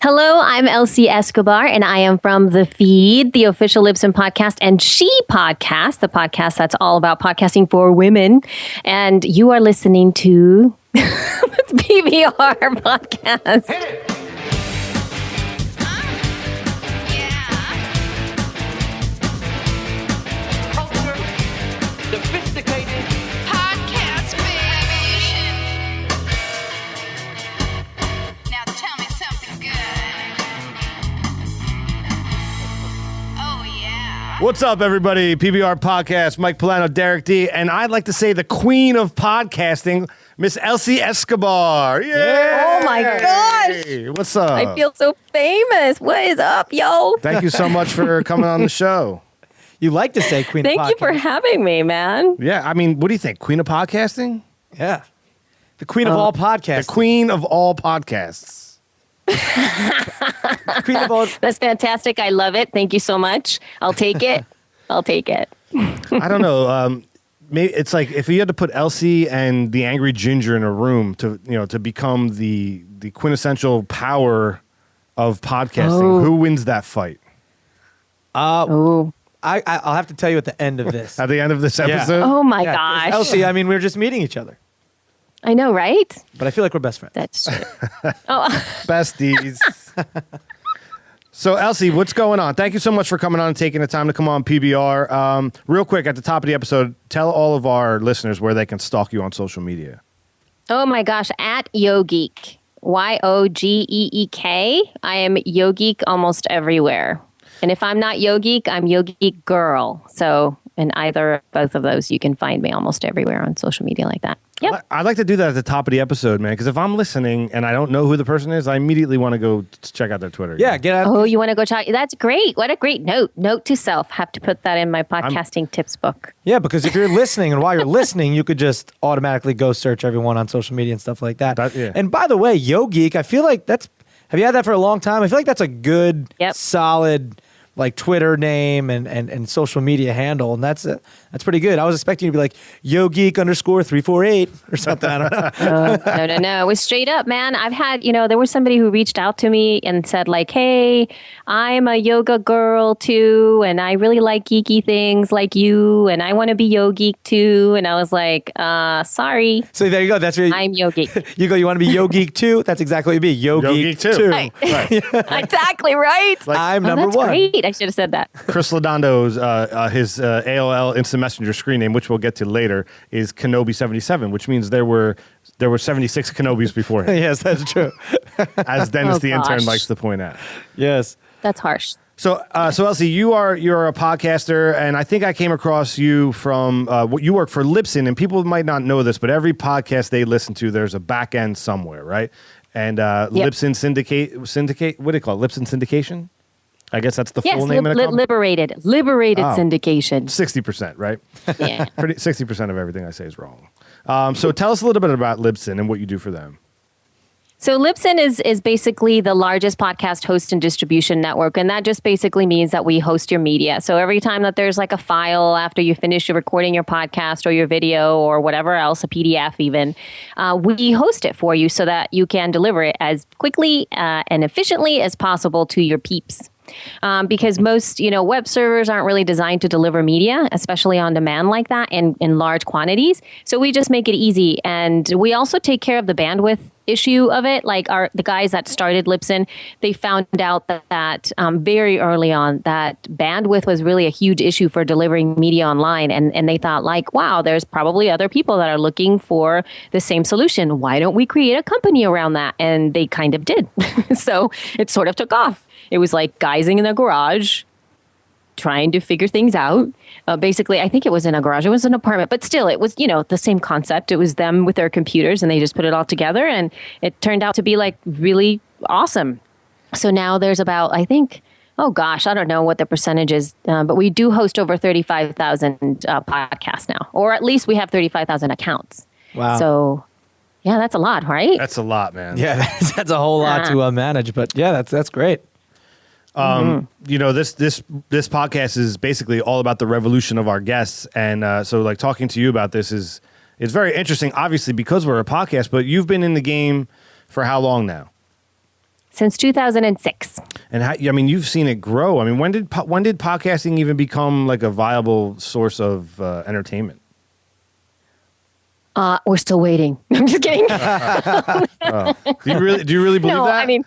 Hello, I'm Elsie Escobar, and I am from The Feed, the official Libsyn podcast, and She Podcast, the podcast that's all about podcasting for women. And you are listening to PBR Podcast. What's up, everybody? PBR Podcast, Mike Polano, Derek D, and I'd like to say the queen of podcasting, Miss Elsie Escobar. Yeah! Oh my gosh! What's up? I feel so famous. What is up, yo? Thank you so much for coming on the show. You like to say queen of podcasting. Thank you for having me, man. Yeah, I mean, what do you think? Queen of podcasting? Yeah. The queen of all podcasts. The queen of all podcasts. Queen of all. That's fantastic. I love it. Thank you so much. I'll take it. I'll take it. I don't know. Maybe it's like if you had to put Elsie and the Angry Ginger in a room to become the quintessential power of podcasting. Who wins that fight? I'll have to tell you at the end of this. At the end of this episode? Oh my gosh. Elsie, I mean, we were just meeting each other. I know, right? But I feel like we're best friends. That's true. Besties. So, Elsie, what's going on? Thank you so much for coming on and taking the time to come on PBR. Real quick, at the top of the episode, tell all of our listeners where they can stalk you on social media. Oh my gosh, at YoGeek. YoGeek. I am YoGeek almost everywhere. And if I'm not YoGeek, I'm YoGeek Girl. So in either both of those, you can find me almost everywhere on social media like that. Yep. I'd like to do that at the top of the episode, man, because if I'm listening and I don't know who the person is, I immediately want to go check out their Twitter. Yeah, get out. Oh, you want to go check? That's great. What a great note. Note to self. Have to put that in my podcasting tips book. Yeah, because if you're listening and while you're listening, you could just automatically go search everyone on social media and stuff like that. Yeah. And by the way, YoGeek, I feel like have you had that for a long time? I feel like that's a good, solid like Twitter name and social media handle, and that's pretty good. I was expecting you to be like YoGeek_348 or something. I don't know. No. It was straight up, man. I've had, there was somebody who reached out to me and said like, hey, I'm a yoga girl too, and I really like geeky things like you, and I want to be YoGeek too. And I was like, sorry. So there you go. That's where I'm YoGeek. You want to be YoGeek too? That's exactly what it'd be. YoGeek too. Right. Exactly right. Like, I'm number that's one. Great. I should have said that. Chris Lodondo's his AOL Instant Messenger screen name, which we'll get to later, is Kenobi77, which means there were 76 Kenobis before him. Yes, that's true. As Dennis the intern likes to point out. Yes, that's harsh. So Elsie, you're a podcaster, and I think I came across you from you work for Libsyn, and people might not know this, but every podcast they listen to, there's a back end somewhere, right? And Libsyn syndicate. What do you call it? Libsyn syndication? I guess that's the full name of the company? Liberated syndication. 60%, right? Yeah. 60% of everything I say is wrong. So tell us a little bit about Libsyn and what you do for them. So Libsyn is basically the largest podcast host and distribution network, and that just basically means that we host your media. So every time that there's like a file after you finish recording your podcast or your video or whatever else, a PDF even, we host it for you so that you can deliver it as quickly and efficiently as possible to your peeps. Because most, web servers aren't really designed to deliver media, especially on demand like that in large quantities. So we just make it easy. And we also take care of the bandwidth issue of it. Like the guys that started Libsyn, they found out that very early on that bandwidth was really a huge issue for delivering media online. And they thought like, wow, there's probably other people that are looking for the same solution. Why don't we create a company around that? And they kind of did. So it sort of took off. It was like guys in a garage trying to figure things out. Basically, I think it was in a garage. It was an apartment, but still, it was, the same concept. It was them with their computers, and they just put it all together, and it turned out to be like really awesome. So now there's about, I think, oh gosh, I don't know what the percentage is, but we do host over 35,000 podcasts now, or at least we have 35,000 accounts. Wow. So yeah, that's a lot, right? That's a lot, man. Yeah, that's a whole lot to manage, but yeah, that's great. This podcast is basically all about the revolution of our guests, and so like talking to you about this is very interesting. Obviously, because we're a podcast, but you've been in the game for how long now? Since 2006. And how, I mean, you've seen it grow. I mean, when did podcasting even become like a viable source of entertainment? We're still waiting. I'm just kidding. Do you really believe that? I mean,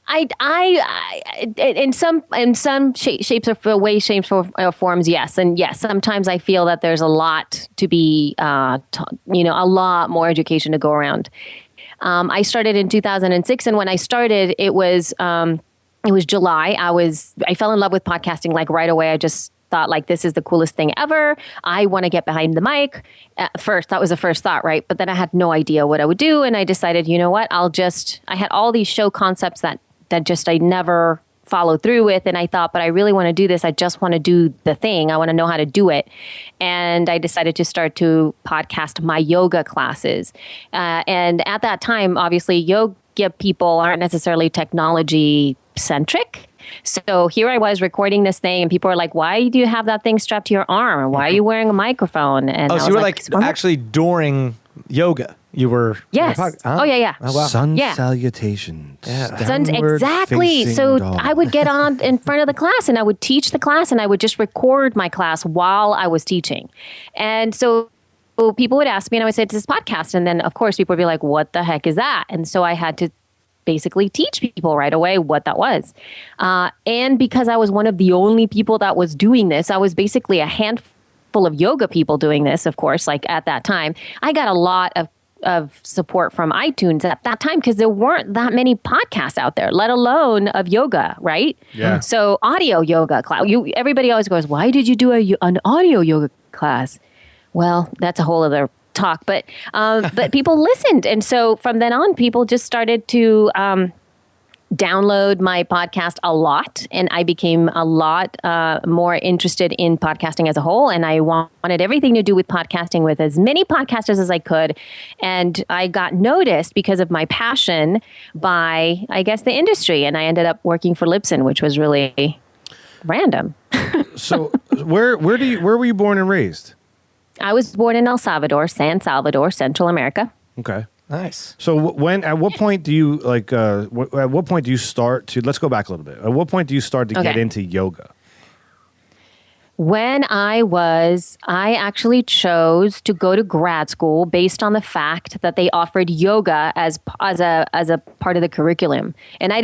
I in some shapes or ways, shapes or forms, yes, and yes. Sometimes I feel that there's a lot to be, a lot more education to go around. I started in 2006, and when I started, it was July. I fell in love with podcasting like right away. I just thought like, this is the coolest thing ever. I want to get behind the mic. At first, that was the first thought, right? But then I had no idea what I would do. And I decided, you know what, I had all these show concepts that just I never followed through with. And I thought, but I really want to do this. I just want to do the thing. I want to know how to do it. And I decided to start to podcast my yoga classes. And at that time, obviously, yoga people aren't necessarily technology centric. So here I was recording this thing, and people are like, "Why do you have that thing strapped to your arm? Why are you wearing a microphone?" And so you were like actually during yoga, you were. Yes. Oh yeah. Oh, wow. Sun salutations. Yeah. Exactly. So dog. I would get on in front of the class, and I would teach the class, and I would just record my class while I was teaching, and so people would ask me, and I would say, "It's this podcast," and then of course people would be like, "What the heck is that?" And so I had to basically teach people right away what that was. And because I was one of the only people that was doing this, I was basically a handful of yoga people doing this, of course, like at that time. I got a lot of support from iTunes at that time because there weren't that many podcasts out there, let alone of yoga, right? Yeah. So audio yoga class. Everybody always goes, why did you do an audio yoga class? Well, that's a whole other talk, but people listened, and so from then on, people just started to download my podcast a lot, and I became a lot more interested in podcasting as a whole, and I wanted everything to do with podcasting with as many podcasters as I could, and I got noticed because of my passion by, I guess, the industry, and I ended up working for Libsyn, which was really random. So where were you born and raised? I was born in El Salvador, San Salvador, Central America. Okay. Nice. So at what point do you at what point do you start to, let's go back a little bit. At what point do you start to get into yoga? When I actually chose to go to grad school based on the fact that they offered yoga as a part of the curriculum. And I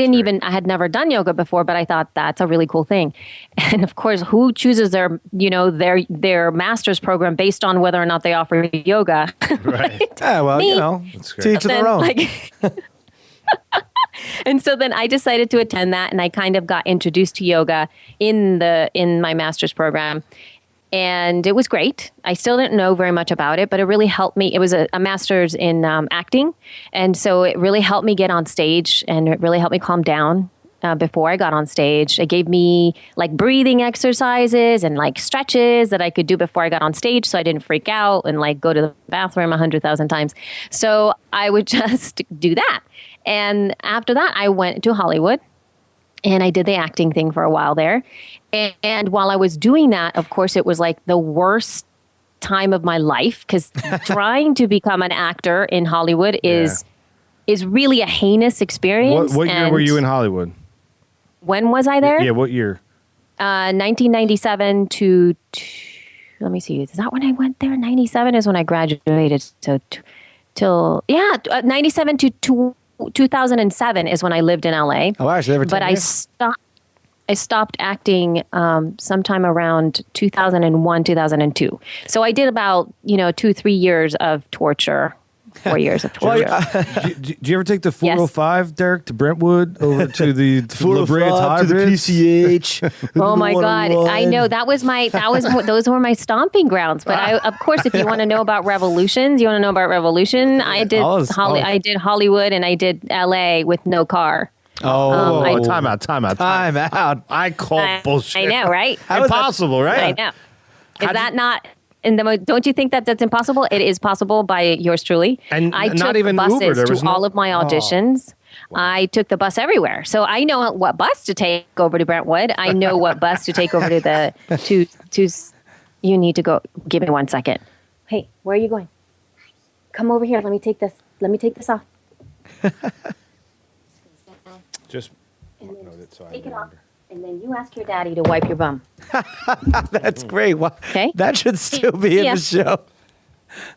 had never done yoga before, but I thought that's a really cool thing. And of course, who chooses their master's program based on whether or not they offer yoga? Right. Yeah, well, Me. To each their own. And so then I decided to attend that, and I kind of got introduced to yoga in my master's program, and it was great. I still didn't know very much about it, but it really helped me. It was a master's in acting, and so it really helped me get on stage, and it really helped me calm down before I got on stage. It gave me like breathing exercises and like stretches that I could do before I got on stage, so I didn't freak out and like go to the bathroom 100,000 times. So I would just do that. And after that, I went to Hollywood, and I did the acting thing for a while there. And while I was doing that, of course, it was like the worst time of my life, because trying to become an actor in Hollywood is really a heinous experience. What year were you in Hollywood? When was I there? Yeah, what year? 1997 to let me see. Is that when I went there? 97 is when I graduated. So till 97 to 2007 is when I lived in LA. Oh, wow, so every 10 years. I stopped acting sometime around 2001, 2002. So I did about 2-3 years of torture. 4 years of torture. Did you ever take the 405, Derek, to Brentwood over to the 405 to the PCH? Oh my God! I know those were my stomping grounds. But of course, if you want to know about revolutions, I did I did Hollywood and I did LA with no car. Time out. I call bullshit. I know, right? Impossible, right? I know. Is that not? Don't you think that's impossible? It is possible by yours truly. And I not took even buses Uber. to all of my auditions. Wow. I took the bus everywhere. So I know what bus to take over to Brentwood. I know what bus to take over to you need to go. Give me 1 second. Hey, where are you going? Come over here. Let me take this off. Just And then note it so I take it off, remember. and then you ask your daddy to wipe your bum. That's great. Okay. That should still be in Yeah. the show.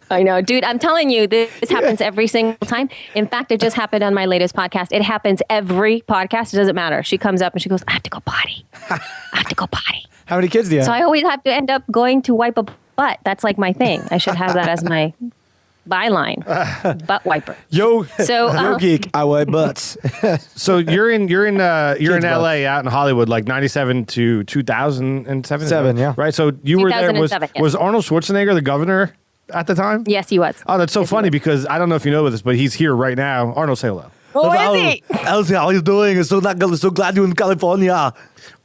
I know, dude. I'm telling you, this happens every single time. In fact, it just happened on my latest podcast. It happens every podcast. It doesn't matter. She comes up and she goes, I have to go potty. I have to go potty. How many kids do you have? So I always have to end up going to wipe a butt. That's like my thing. I should have that as my byline. Butt wiper. Yo, So, yo, geek. I wipe butts. So you're in Kids LA out in Hollywood, like 97 to 2007. Seven, yeah. Right. So you were there. 2007, yes. Was Arnold Schwarzenegger the governor at the time? Yes, he was. Oh, that's so funny because I don't know if you know this, but he's here right now. Arnold, say hello. Oh, is he? Elsie, how are you doing? I'm so glad you're in California.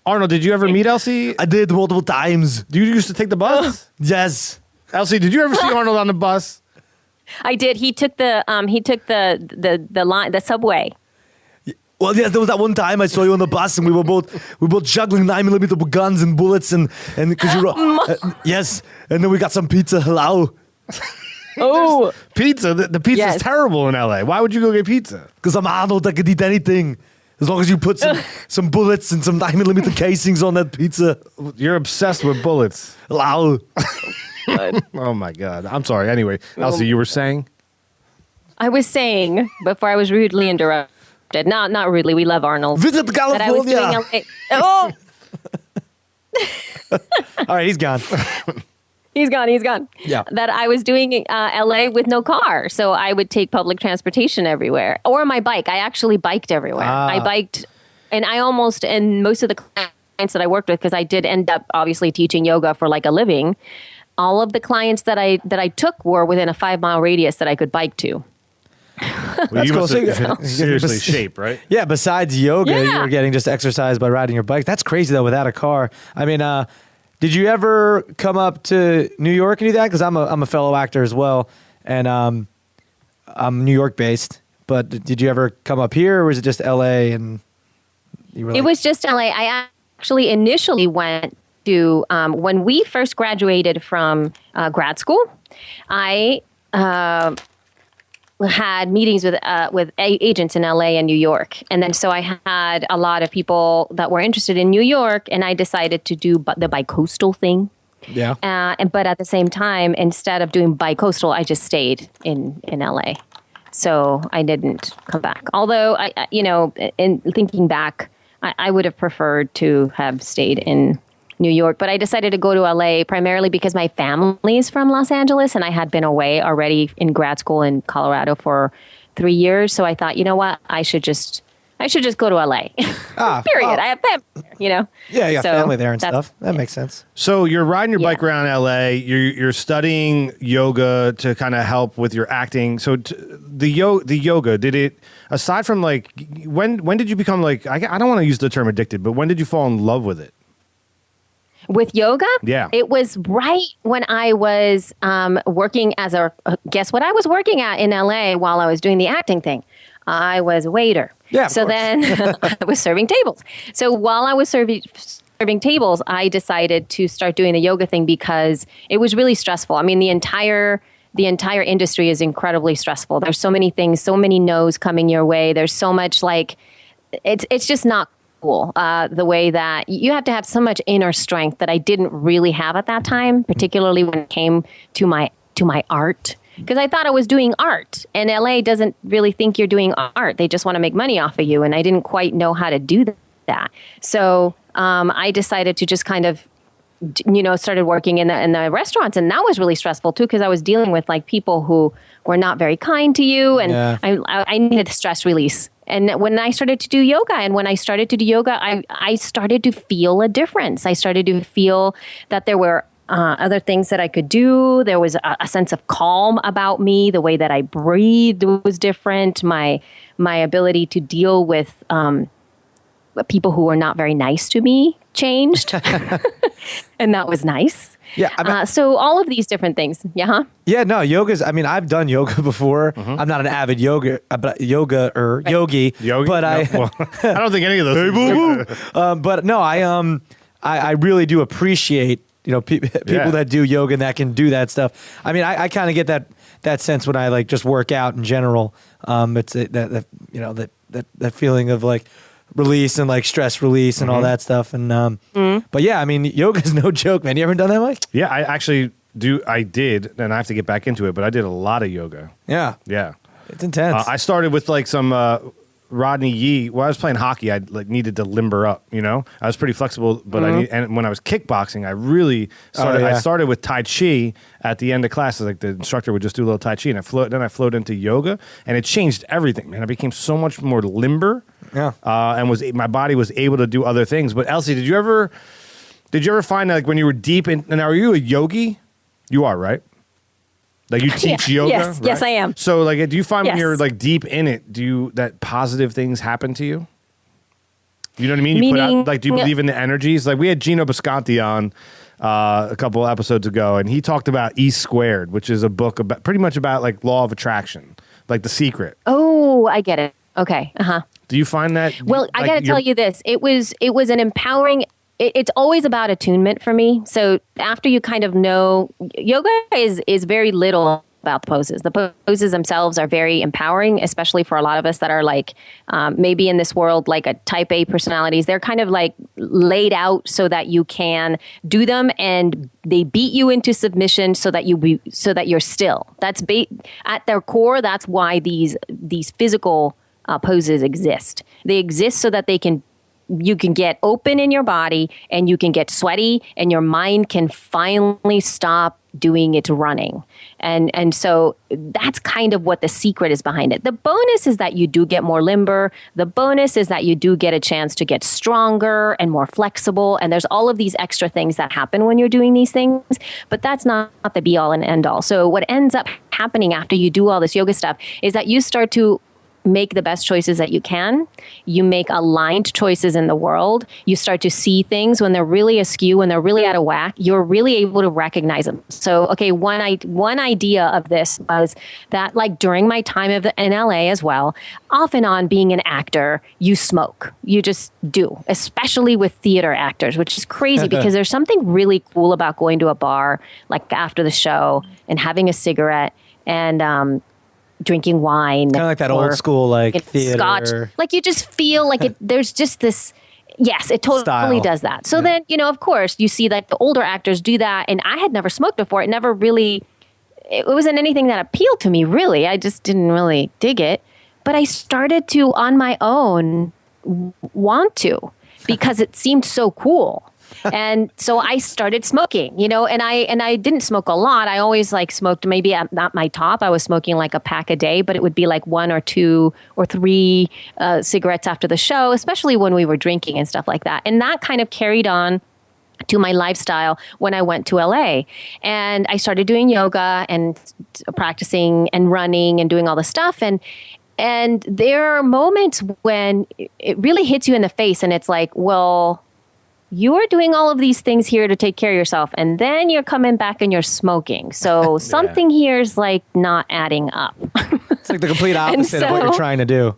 Arnold, did you ever meet Elsie? I did multiple times. You used to take the bus? Yes. Elsie, did you ever see Arnold on the bus? I did. He took the line, the subway. Well, yes, there was that one time I saw you on the bus, and we were both juggling 9mm guns and bullets, and because you were yes, and then we got some pizza. Hello, Oh, Pizza? The pizza's Yes. terrible in LA. Why would you go get pizza? because I'm Arnold. I could eat anything as long as you put some bullets and some 9mm casings on that pizza. You're obsessed with bullets. Hello. Oh my God. I'm sorry. Anyway, Elsie, you were saying? I was saying before I was rudely interrupted. Not rudely. We love Arnold. Visit That I was doing California. LA. Oh, All right, he's gone. he's gone. He's gone. Yeah. That I was doing LA with no car, so I would take public transportation everywhere or my bike. I actually biked everywhere. I biked, and most of the clients that I worked with, because I did end up obviously teaching yoga for like a living. All of the clients that I took were within a 5-mile radius that I could bike to. Well, you cool. must have So- been seriously shape, right? Yeah, besides yoga, Yeah. you were getting just exercise by riding your bike. That's crazy, though, without a car. I mean, did you ever come up to New York and do that? Because I'm a fellow actor as well, and I'm New York-based. But did you ever come up here, or was it just L.A. and you were like, It was just LA. I actually initially went to, when we first graduated from grad school, I had meetings with agents in LA and New York. And then so I had a lot of people that were interested in New York, and I decided to do the bi-coastal thing. yeah. But at the same time, instead of doing bi-coastal, I just stayed in LA. So I didn't come back. Although, in thinking back, I would have preferred to have stayed in New York. But I decided to go to LA primarily because my family is from Los Angeles, and I had been away already in grad school in Colorado for 3 years. So I thought, you know what, I should just go to LA. Period. I have family there, Yeah, you got So family there and that's- stuff. That makes sense. So you're riding your bike Yeah. around LA. You're studying yoga to kind of help with your acting. So the yoga, did it, aside from like, when did you become like, I don't want to use the term addicted, but when did you fall in love with it? With yoga? Yeah. It was right when I was working as guess what I was working at in LA while I was doing the acting thing? I was a waiter. Yeah, of So course. then I was serving tables. So while I was serving tables, I decided to start doing the yoga thing because it was really stressful. I mean, the entire industry is incredibly stressful. There's so many things, so many no's coming your way. There's so much it's just not cool. The way that you have to have so much inner strength that I didn't really have at that time, particularly when it came to my art. Because I thought I was doing art, and LA doesn't really think you're doing art. They just want to make money off of you, and I didn't quite know how to do that. So I decided to just kind of, started working in the restaurants, and that was really stressful too because I was dealing with like people who were not very kind to you, and Yeah. I needed stress release. And when I started to do yoga, I started to feel a difference. I started to feel that there were other things that I could do. There was a sense of calm about me. The way that I breathed was different. My ability to deal with people who were not very nice to me changed. And that was nice. Yeah, I mean- so all of these different things. Yeah. Huh? Yeah, no, I've done yoga before. Mm-hmm. I'm not an avid yogi, Yogi? but No, well, I don't think any of those. but no, I really do appreciate people Yeah. that do yoga and that can do that stuff. I mean, I kind of get that sense when I like just work out in general. It's that feeling of like, release and like stress release and all that stuff. And but yeah, I mean, yoga's no joke, man. You ever done that, Mike? Yeah, I actually do. I did, and I have to get back into it. But I did a lot of yoga. Yeah, Yeah. it's intense. I started with like some Rodney Yee. When I was playing hockey, I like needed to limber up. You know, I was pretty flexible, but and when I was kickboxing, I really started. I started with Tai Chi at the end of classes. Like the instructor would just do a little Tai Chi, and then I flowed into yoga, and it changed everything. Man, I became so much more limber. Yeah, and my body was able to do other things. But Elsie, did you ever find that like when you were deep in? And are you a yogi? You are, right? Like you teach yoga? Yes, right? yes, I am. So like, do you find when Yes. you're like deep in it, that positive things happen to you? You know what I mean? You put Meaning- out, like, do you believe in the energies? Like we had Gino Bisconti on a couple episodes ago, and he talked about E Squared, which is a book about pretty much about like law of attraction, like The Secret. Oh, I get it. Okay. Uh-huh. Do you find that? Well, I like, got to tell you this. It was an empowering. It's always about attunement for me. So after you kind of know, yoga is very little about the poses. The poses themselves are very empowering, especially for a lot of us that are like maybe in this world like a type A personalities. They're kind of like laid out so that you can do them, and they beat you into submission so that you're still. That's at their core. That's why these physical poses exist. They exist so that you can get open in your body, and you can get sweaty, and your mind can finally stop doing its running. And so that's kind of what the secret is behind it. The bonus is that you do get more limber. The bonus is that you do get a chance to get stronger and more flexible. And there's all of these extra things that happen when you're doing these things. But that's not the be all and end all. So what ends up happening after you do all this yoga stuff is that you start to make the best choices that you can. You make aligned choices in the world. You start to see things when they're really askew, when they're really out of whack. You're really able to recognize them. So, okay, one idea of this was that, like during my time in LA as well, off and on being an actor, you smoke. You just do, especially with theater actors, which is crazy because there's something really cool about going to a bar like after the show and having a cigarette and drinking wine. Kind of like that old school, like theater. Scotch. Like you just feel like there's just this, yes, it totally Style. does that. So then, of course, you see that the older actors do that. And I had never smoked before. It wasn't anything that appealed to me, really. I just didn't really dig it. But I started to, on my own, want to because it seemed so cool. And so I started smoking, and I didn't smoke a lot. I always like smoked maybe at not my top. I was smoking like a pack a day, but it would be like 1 or 2 or 3 cigarettes after the show, especially when we were drinking and stuff like that. And that kind of carried on to my lifestyle when I went to LA, and I started doing yoga and practicing and running and doing all the stuff. And there are moments when it really hits you in the face and it's like, well, you are doing all of these things here to take care of yourself, and then you're coming back and you're smoking. So something here is like not adding up. It's like the complete opposite of what you're trying to do.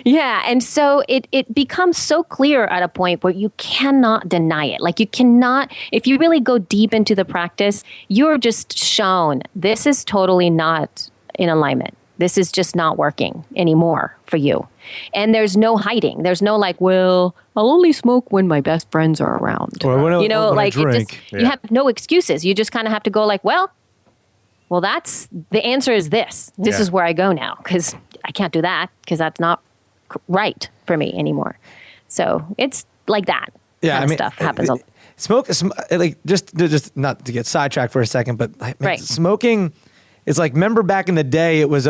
Yeah. And so it becomes so clear at a point where you cannot deny it. Like you cannot, if you really go deep into the practice, you're just shown this is totally not in alignment. This is just not working anymore for you. And there's no hiding. There's no like, well, I'll only smoke when my best friends are around. Or when I drink. You have no excuses. You just kind of have to go like, well, that's the answer is this. This is where I go now because I can't do that because that's not right for me anymore. So it's like that. Yeah, kind of stuff happens. Like just not to get sidetracked for a second, but smoking. It's like, remember back in the day, it was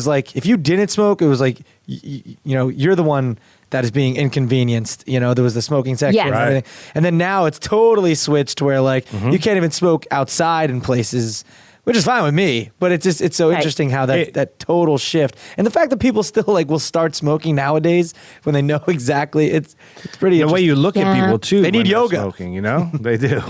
like, if you didn't smoke, it was like, you're the one that is being inconvenienced. There was the smoking section and everything. And then now it's totally switched where like, you can't even smoke outside in places, which is fine with me. But it's so interesting how that total shift. And the fact that people still like will start smoking nowadays when they know exactly, it's pretty interesting. The way you look at people too. They need yoga. Smoking, they do.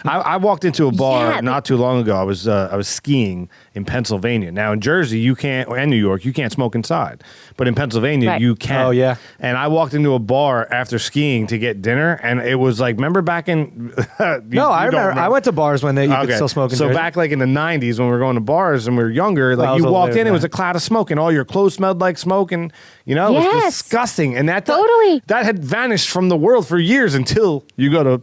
I walked into a bar not too long ago. I was skiing in Pennsylvania. Now in Jersey, you can't, and New York, you can't smoke inside. But in Pennsylvania, you can. Oh, yeah. And I walked into a bar after skiing to get dinner, and it was like, remember back in... No, I remember. I went to bars when you could still smoke in So Jersey. back like in the 90s when we were going to bars and we were younger, like you walked in, it was a cloud of smoke, and all your clothes smelled like smoke, and it was disgusting. And that had vanished from the world for years until you go to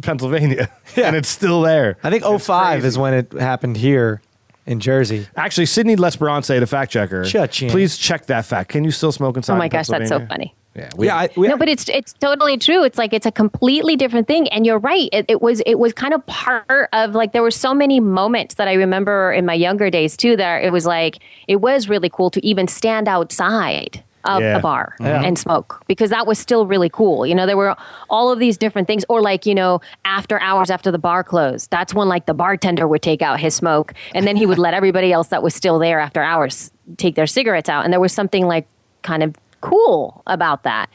Pennsylvania, and it's still there. I think 2005 is when it happened here in Jersey. Actually, Sydney Lesperance, the fact checker, Cha-ching. please check that fact. Can you still smoke inside? Oh my gosh, that's so funny. Yeah, no, but it's totally true. It's like it's a completely different thing, and you're right. It was kind of part of like there were so many moments that I remember in my younger days too. That it was like it was really cool to even stand outside of the bar and smoke, because that was still really cool. You know, there were all of these different things, or like, you know, after hours, after the bar closed, that's when like the bartender would take out his smoke, and then he would let everybody else that was still there after hours take their cigarettes out. And there was something like kind of cool about that.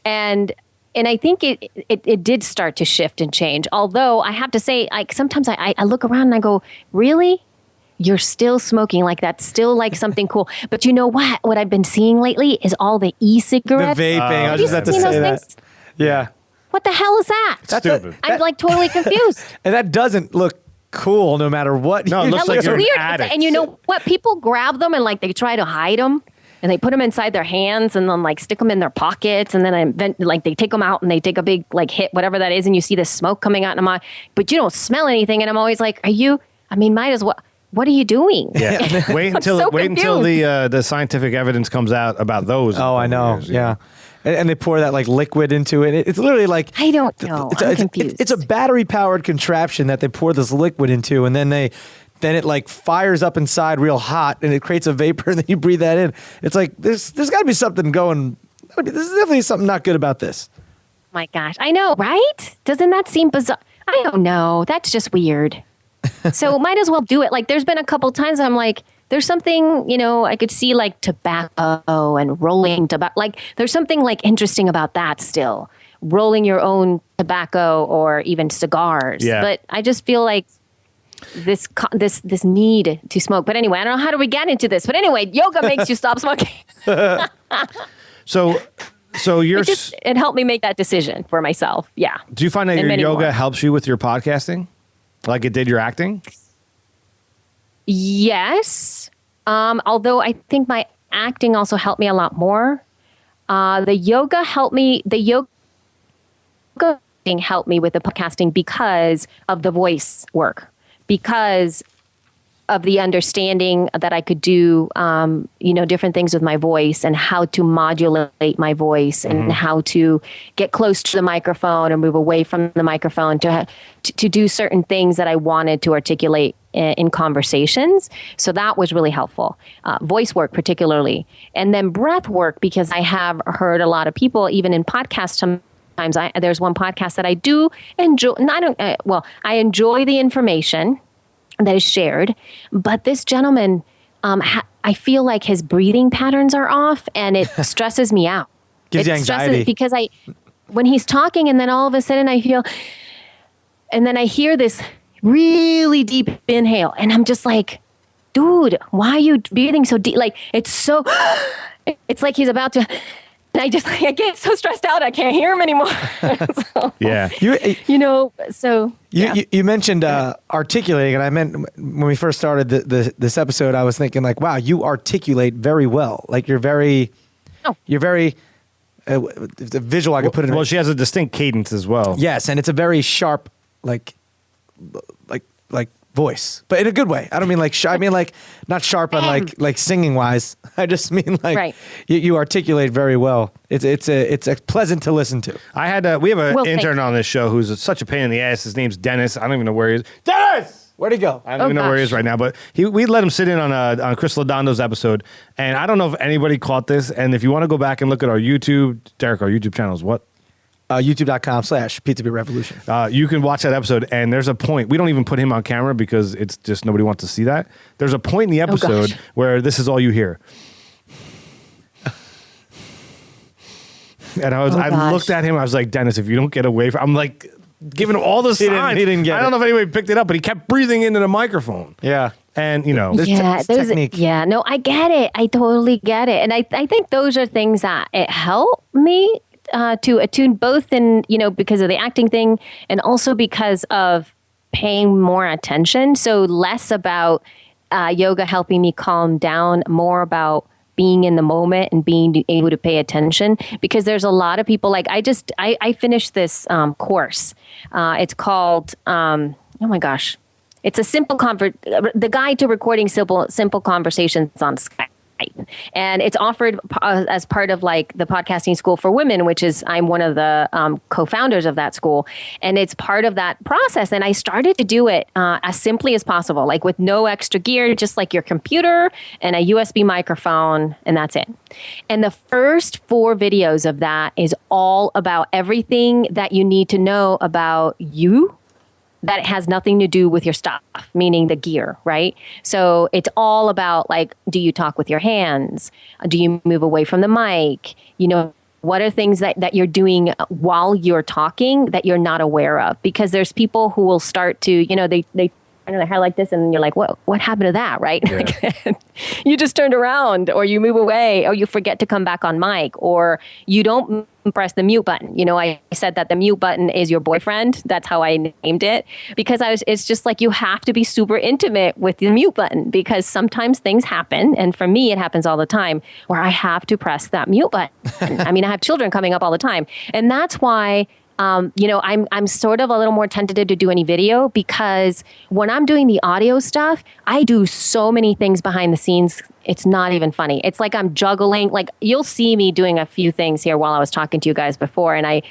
And I think it did start to shift and change. Although I have to say, like sometimes I look around and I go, really? You're still smoking? Like that's still like something cool. But you know what? What I've been seeing lately is all the e-cigarettes. The vaping. I was just about to say that. Things? Yeah. What the hell is that? That's stupid. I'm like totally confused. And that doesn't look cool no matter what. No, it looks like you're weird. an addict. And you know what? People grab them and like they try to hide them. And they put them inside their hands and then like stick them in their pockets. And then like they take them out and they take a big like hit, whatever that is. And you see the smoke coming out. But you don't smell anything. And I'm always like, might as well. What are you doing? Yeah. Wait until the scientific evidence comes out about those. Oh, I know. Years, yeah. And they pour that like liquid into it. It's literally like I don't know. I'm confused. It's a battery powered contraption that they pour this liquid into, and then it like fires up inside real hot, and it creates a vapor, and then you breathe that in. It's like there's got to be something going. There's definitely something not good about this. My gosh, I know, right? Doesn't that seem bizarre? I don't know. That's just weird. So might as well do it. Like there's been a couple times I'm like, there's something, you know, I could see like tobacco and rolling tobacco. Like there's something like interesting about that still. Rolling your own tobacco or even cigars. Yeah. But I just feel like this need to smoke. But anyway, I don't know, how do we get into this? But anyway, yoga makes you stop smoking. So it helped me make that decision for myself. Yeah. Do you find that your yoga helps you with your podcasting? Like it did your acting? Yes. Although I think my acting also helped me a lot more. The yoga helped me. The yoga helped me with the podcasting because of the voice work, because of the understanding that I could do, different things with my voice and how to modulate my voice and how to get close to the microphone or move away from the microphone to do certain things that I wanted to articulate in conversations. So that was really helpful. Voice work particularly. And then breath work, because I have heard a lot of people, even in podcasts, sometimes there's one podcast that I do enjoy. I enjoy the information that is shared, but this gentleman, I feel like his breathing patterns are off, and it stresses me out. Gives you anxiety because when he's talking, and then all of a sudden I feel, and then I hear this really deep inhale, and I'm just like, dude, why are you breathing so deep? Like it's like he's about to. And I get so stressed out, I can't hear him anymore. Yeah. You mentioned articulating, and I meant when we first started this episode, I was thinking like, wow, you articulate very well. Like you're very the visual I could put it in. Well, she has a distinct cadence as well. Yes, and it's a very sharp, like voice, but in a good way. I don't mean like I mean like not sharp on like singing wise. I just mean like you articulate very well. It's pleasant to listen to. We have an intern on this show who's such a pain in the ass. His name's Dennis. I don't even know where he is. Dennis, where'd he go? I don't even know where he is right now. But we let him sit in on Chris Lodondo's episode, and I don't know if anybody caught this. And if you want to go back and look at our YouTube, Derek, our YouTube channel is what? YouTube.com/PizzaBeatRevolution. You can watch that episode, and there's a point. We don't even put him on camera because it's just nobody wants to see that. There's a point in the episode where this is all you hear. And I looked at him. I was like, Dennis, if you don't get away from, I'm like, giving him all the signs. He didn't get I don't know if anybody picked it up, but he kept breathing into the microphone. Yeah. And, you know. Technique. Yeah, no, I get it. I totally get it. And I think those are things that it helped me to attune both in, you know, because of the acting thing and also because of paying more attention. So less about yoga helping me calm down, more about being in the moment and being able to pay attention, because there's a lot of people like I finished this course. It's called, oh my gosh, it's a the guide to recording simple conversations on Skype. And it's offered as part of like the podcasting school for women, which is I'm one of the co-founders of that school. And it's part of that process. And I started to do it as simply as possible, like with no extra gear, just like your computer and a USB microphone, and that's it. And the first 4 videos of that is all about everything that you need to know about you that it has nothing to do with your stuff, meaning the gear, right? So it's all about like, do you talk with your hands? Do you move away from the mic? You know, what are things that you're doing while you're talking that you're not aware of? Because there's people who will start to, you know, they turn their hair like this and you're like, what happened to that, right? Yeah. Like, you just turned around or you move away or you forget to come back on mic or you don't press the mute button. You know, I said that the mute button is your boyfriend. That's how I named it because it's just like you have to be super intimate with the mute button because sometimes things happen. And for me, it happens all the time where I have to press that mute button. I mean, I have children coming up all the time. And that's why you know, I'm sort of a little more tentative to do any video because when I'm doing the audio stuff, I do so many things behind the scenes. It's not even funny. It's like I'm juggling. Like you'll see me doing a few things here while I was talking to you guys before, and I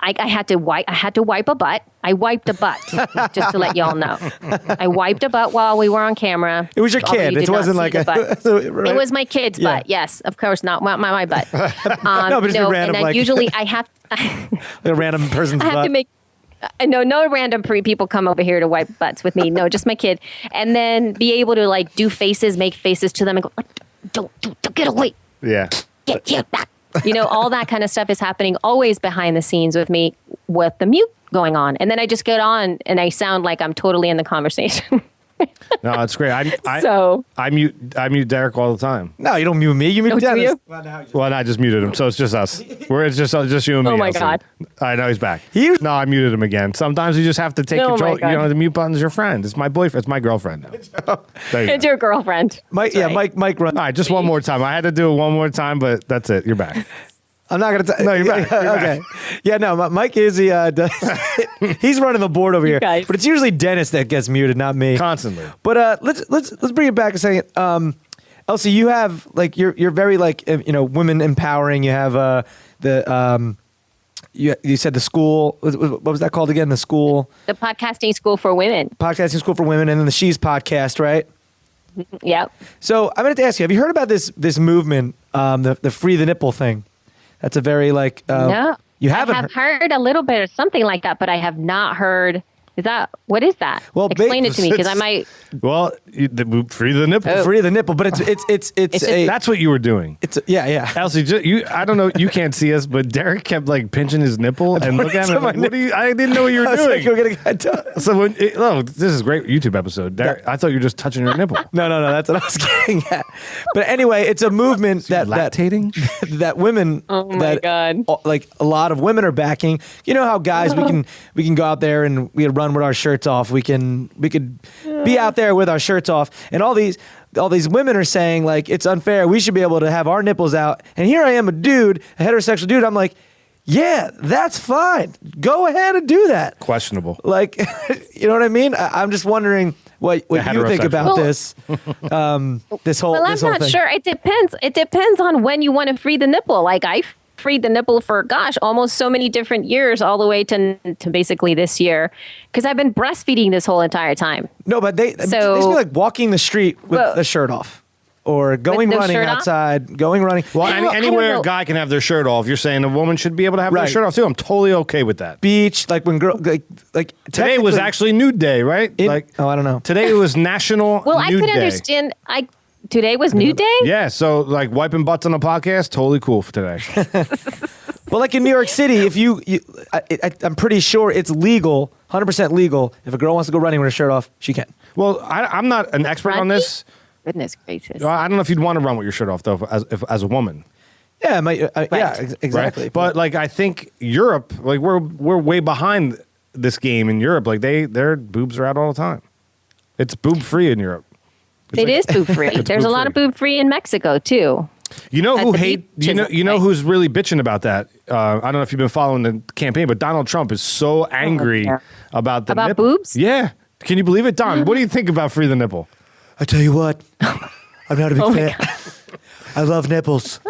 had to wipe a butt. I wiped a butt just to let y'all know. I wiped a butt while we were on camera. It was your kid. It wasn't like a. Right? It was my kid's butt. Yes, of course, not my butt. No, but it's random. And like, usually I have a random person's butt. I have to make. No random people come over here to wipe butts with me. No, just my kid. And then be able to like do faces, make faces to them and go, don't get away. Yeah. Get back. You know, all that kind of stuff is happening always behind the scenes with me with the mute going on. And then I just get on and I sound like I'm totally in the conversation. No, it's great. I mute Derek all the time. No, you don't mute me. You mute Dennis. You? Well, I just muted him, so it's just us. It's just you and me. Oh my Elsie. God! I know he's back. No, I muted him again. Sometimes you just have to take control. You know, the mute button's your friend. It's my boyfriend. It's my girlfriend now. It's your girlfriend. Mike run. All right, just one more time. I had to do it one more time, but that's it. You're back. I'm not going to. No, you're back. Okay. Yeah, no, Mike Izzy he's running the board over here. Guys. But it's usually Dennis that gets muted, not me. Constantly. But let's bring it back a second. Elsie, you have like you're very like you know, women empowering. You have you said the school. What was that called again? The school. The podcasting school for women. Podcasting school for women, and then the She's podcast, right? Yep. So I'm going to ask you: have you heard about this movement, the free the nipple thing? That's a very like. No, you haven't. I have heard a little bit of something like that, but I have not heard. What is that? Well, explain it to me because I might. Well, free the nipple. Free the nipple, but it's that's what you were doing. Yeah. Elsie, I don't know, you can't see us, but Derek kept like pinching his nipple and looking at him. Like, I didn't know what you were doing. So this is a great YouTube episode. Derek, I thought you were just touching your nipple. No, that's what I was getting at. But anyway, it's a movement that lactating that women. Oh my God! Like a lot of women are backing. You know how guys we can go out there and we can run with our shirts off. We could be out there with our shirts off, and all these women are saying like it's unfair. We should be able to have our nipples out. And here I am, a dude, a heterosexual dude. I'm like, yeah, that's fine. Go ahead and do that. Questionable. Like, you know what I mean? I'm just wondering what you think about this. This whole. Well, I'm this whole not thing. sure. It depends. It depends on when you want to free the nipple. Like I freed the nipple for almost so many different years, all the way to basically this year, because I've been breastfeeding this whole entire time. No, but they be like walking the street with the shirt off, or going running outside, going running. Well, anywhere a guy can have their shirt off. You're saying a woman should be able to have their shirt off too. I'm totally okay with that. Beach, like when like today was actually nude day, right? I don't know. Today it was National. Well, Nude I could Day. understand. Today was nude day? Yeah, so like wiping butts on a podcast, totally cool for today. Well, like in New York City, if I'm pretty sure it's legal, 100% legal. If a girl wants to go running with her shirt off, she can. Well, I'm not an expert on this. Goodness gracious. I don't know if you'd want to run with your shirt off though, as a woman. Yeah, Right. exactly. Right? But like I think Europe, like we're way behind this game in Europe. Like their boobs are out all the time. It's boob free in Europe. It is boob free. There's a lot of boob free in Mexico too. You know who beaches, you know who's really bitching about that? I don't know if you've been following the campaign, but Donald Trump is so angry about the nipple. Boobs? Yeah. Can you believe it, Don? What do you think about free the nipple? I tell you what, I'm not a big fan. I love nipples.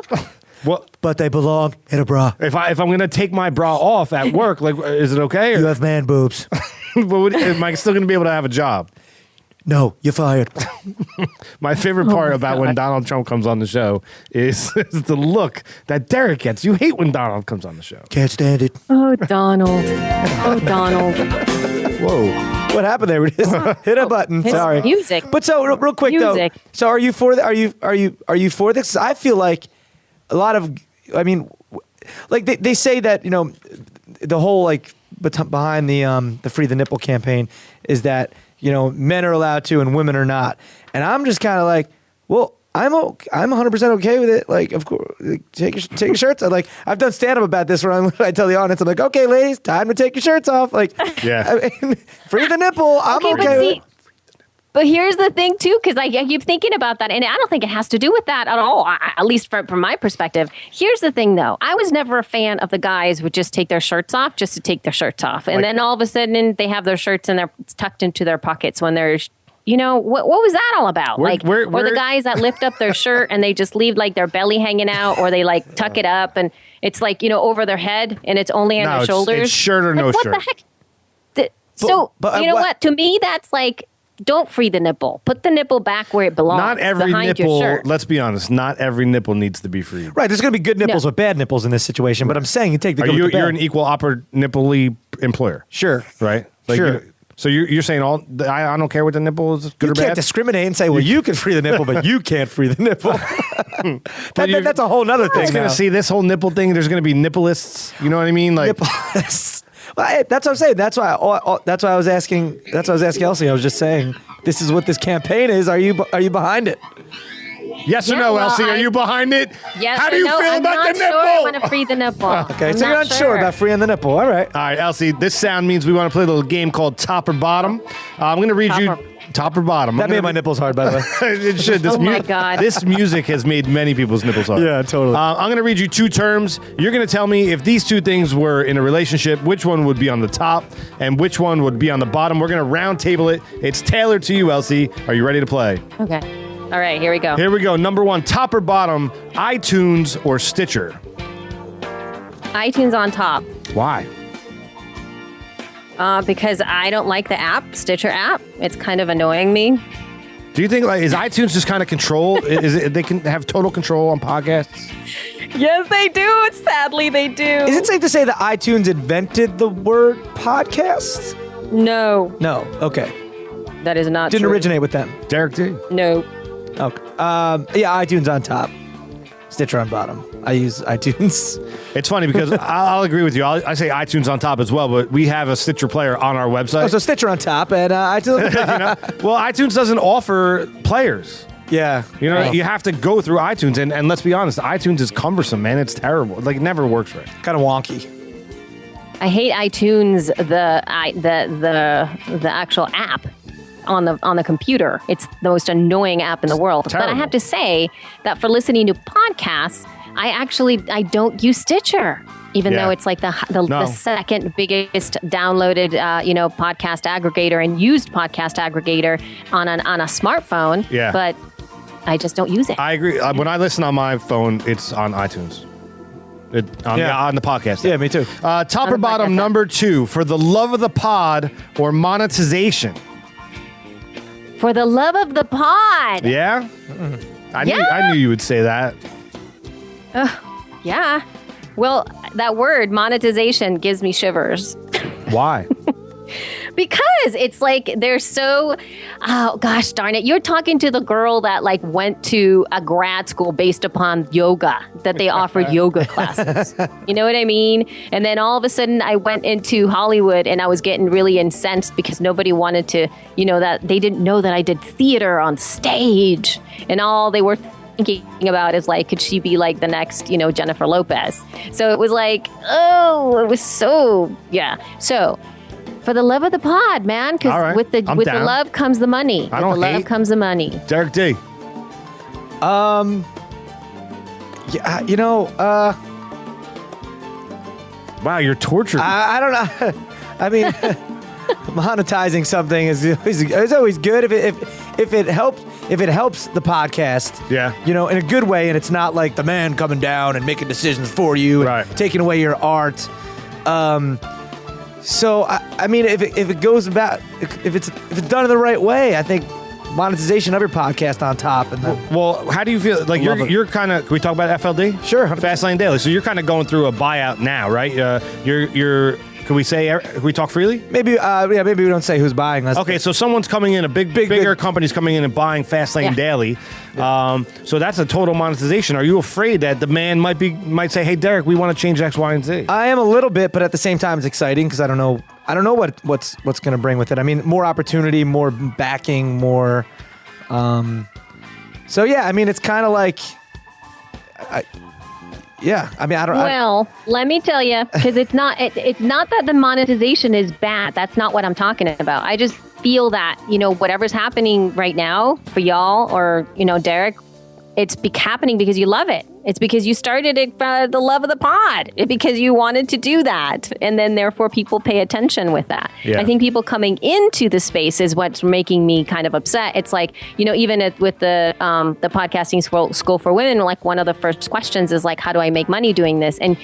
Well, but they belong in a bra. if I'm going to take my bra off at work, like, is it okay? Or, You have man boobs. am I still going to be able to have a job? No, you're fired. My favorite part about when Donald Trump comes on the show is the look that Derek gets. You hate when Donald comes on the show. Can't stand it. Oh, Donald. Oh, Donald. Whoa. What happened there? We just hit a button. His Sorry. music. But so real quick Music. though. So are you for are you for this? I feel like a lot of, I mean, like they say that, you know, the whole like behind the Free the Nipple campaign is that, you know, men are allowed to and women are not. And I'm just kind of like, well, I'm 100% okay with it. Like, of course, take your shirts off. Like, I've done stand up about this where I tell the audience, I'm like, okay, ladies, time to take your shirts off. Like, Yeah. I mean, free the nipple. I'm okay with it. But here's the thing, too, because I keep thinking about that, and I don't think it has to do with that at all, at least from my perspective. Here's the thing, though. I was never a fan of the guys who would just take their shirts off just to take their shirts off. And then all of a sudden, they have their shirts and they're tucked into their pockets when they're, you know, what was that all about? Or the guys that lift up their shirt and they just leave, like, their belly hanging out, or they, like, tuck it up, and it's, like, you know, over their head, and it's only on their shoulders. It's shirt or no shirt. What the heck? But you know what? To me, that's like, don't free the nipple. Put the nipple back where it belongs. Not every behind nipple, your shirt. let's be honest, not every nipple needs to be freed. Right, there's going to be good nipples No. with bad nipples in this situation, but I'm saying you take the good with the bad. You're an equal nipple-y employer. Sure. Right? Like, Sure. So you're saying I don't care what the nipple is, good You or can't bad? discriminate and say, well, you can free the nipple, but you can't free the nipple. That's a whole nother thing. It's going to see this whole nipple thing. There's going to be nippleists. You know what I mean? Like, Well, that's what I'm saying. That's why I was asking. That's why I was asking Elsie. I was just saying, this is what this campaign is. Are you behind it? yes or Yeah, no, well, Elsie? Are you behind it? Yes, How do you no, feel I'm about not the sure nipple? I want to free the nipple. Okay, I'm so you're not unsure about freeing the nipple. All right. All right, Elsie, this sound means we want to play a little game called Top or Bottom. I'm going to read you top or bottom. That made my nipples hard, by the way. It should. This Oh my God. This music has made many people's nipples hard. Yeah, totally. I'm going to read you two terms. You're going to tell me if these two things were in a relationship, which one would be on the top and which one would be on the bottom. We're going to round table it. It's tailored to you, Elsie. Are you ready to play? Okay. All right, here we go. Here we go. Number one, top or bottom, iTunes or Stitcher? iTunes on top. Why? Because I don't like the app, Stitcher app. It's kind of annoying me. Do you think is iTunes just kind of control? Is it they can have total control on podcasts? Yes, they do. Sadly, they do. Is it safe to say that iTunes invented the word podcast? No, No. Okay. that is not Didn't true. originate with them. Derek D. No. Okay. Yeah, iTunes on top, Stitcher on bottom. I use iTunes. It's funny because I'll agree with you. I say iTunes on top as well, but we have a Stitcher player on our website. Oh, so Stitcher on top and iTunes. You know? Well, iTunes doesn't offer players. Yeah. You know, Right. you have to go through iTunes, and let's be honest, iTunes is cumbersome, man. It's terrible. Like, it never works right. Kind of wonky. I hate iTunes, the actual app on the computer. It's the most annoying app in the world. But I Terrible. have to say that for listening to podcasts, I don't use Stitcher, even Yeah. though it's like the No. second biggest downloaded podcast aggregator and used podcast aggregator on a smartphone. Yeah. But I just don't use it. I agree. When I listen on my phone, it's on iTunes. On the podcast. Yeah, me too. Top On or the bottom, podcast. number two, for the love of the pod or monetization? For the love of the pod. Yeah? I knew you would say that. Yeah. Well, that word monetization gives me shivers. Why? Because it's like they're so, oh gosh darn it. You're talking to the girl that like went to a grad school based upon yoga, that they offered yoga classes. You know what I mean? And then all of a sudden I went into Hollywood and I was getting really incensed because nobody wanted to, that they didn't know that I did theater on stage, and all they were thinking about is like, could she be like the next, Jennifer Lopez? So it was like, it was so, yeah. So for the love of the pod, man, because right. with the love comes the money. I don't with the hate. love comes the money. Derek D. Yeah, Wow, you're tortured. I don't know. I mean, monetizing something is always good if it helps the podcast. Yeah. In a good way, and it's not like the man coming down and making decisions for you and taking away your art. So I mean, if it goes about, if it's done in the right way, I think monetization of your podcast on top. And then well, how do you feel? Like you're kind of. Can we talk about FLD? Sure. Fastlane Daily. So you're kind of going through a buyout now, right? You're. Can we talk freely? Maybe, maybe we don't say who's buying us. Okay, so someone's coming in, bigger company's coming in and buying Fastlane Daily. Yeah. So that's a total monetization. Are you afraid that the man might say, "Hey, Derek, we want to change X, Y, and Z"? I am a little bit, but at the same time, it's exciting because I don't know what's going to bring with it. I mean, more opportunity, more backing, more. So yeah, I mean, it's kind of like. Yeah, I mean, I don't. Well, let me tell you, because it's not that the monetization is bad. That's not what I'm talking about. I just feel that whatever's happening right now for y'all or Derek, it's happening because you love it. It's because you started it for the love of the pod. It's because you wanted to do that. And then therefore people pay attention with that. Yeah. I think people coming into the space is what's making me kind of upset. It's like, even with the podcasting school for women, like one of the first questions is like, how do I make money doing this? And,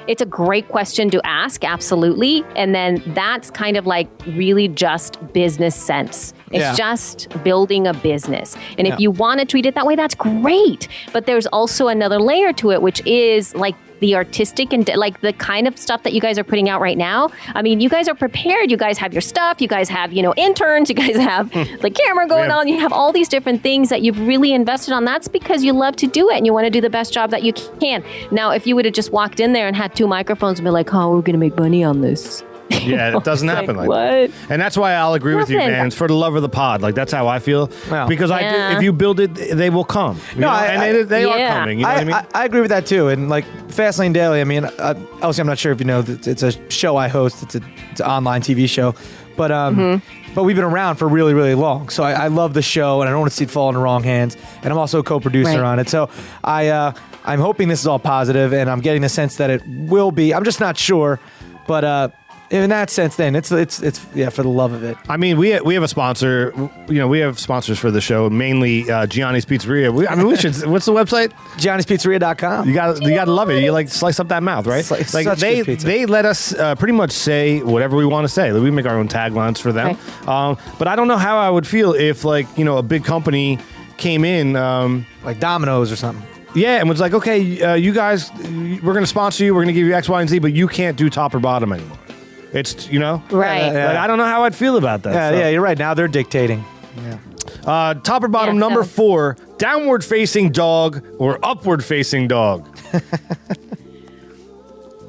it's a great question to ask. Absolutely. And then that's kind of like really just business sense. It's just building a business. And if you want to treat it that way, that's great. But there's also another layer to it, which is like the artistic and like the kind of stuff that you guys are putting out right now. I mean, you guys are prepared. You guys have your stuff. You guys have, interns. You guys have the camera going on. You have all these different things that you've really invested on. That's because you love to do it and you want to do the best job that you can. Now, if you would have just walked in there and had 2 microphones and be like, oh, we're going to make money on this. Yeah, it doesn't happen like what? that. And that's why I'll agree with you, man. It's for the love of the pod. Like, that's how I feel. Well, because if you build it, they will come. They are coming. You know what I mean? I agree with that too. And like Fastlane Daily, I mean, Elsie, I'm not sure if you know, it's a show I host. It's an online TV show. But but we've been around for really, really long. So I love the show, and I don't want to see it fall in the wrong hands. And I'm also a co-producer on it. So I'm hoping this is all positive, and I'm getting the sense that it will be. I'm just not sure. But in that sense, then it's for the love of it. I mean, we have a sponsor. We have sponsors for the show, mainly Gianni's Pizzeria. We should. What's the website? Gianni'sPizzeria.com. You gotta love it. You like slice up that mouth, right? Like they let us pretty much say whatever we want to say. Like, we make our own taglines for them. Right. But I don't know how I would feel if a big company came in, like Domino's or something. Yeah, and was like, okay, you guys, we're going to sponsor you. We're going to give you X, Y, and Z, but you can't do top or bottom anymore. It's, Right. Like, I don't know how I'd feel about that. Yeah, you're right. Now they're dictating. Yeah. Top or bottom, number 4, downward facing dog or upward facing dog?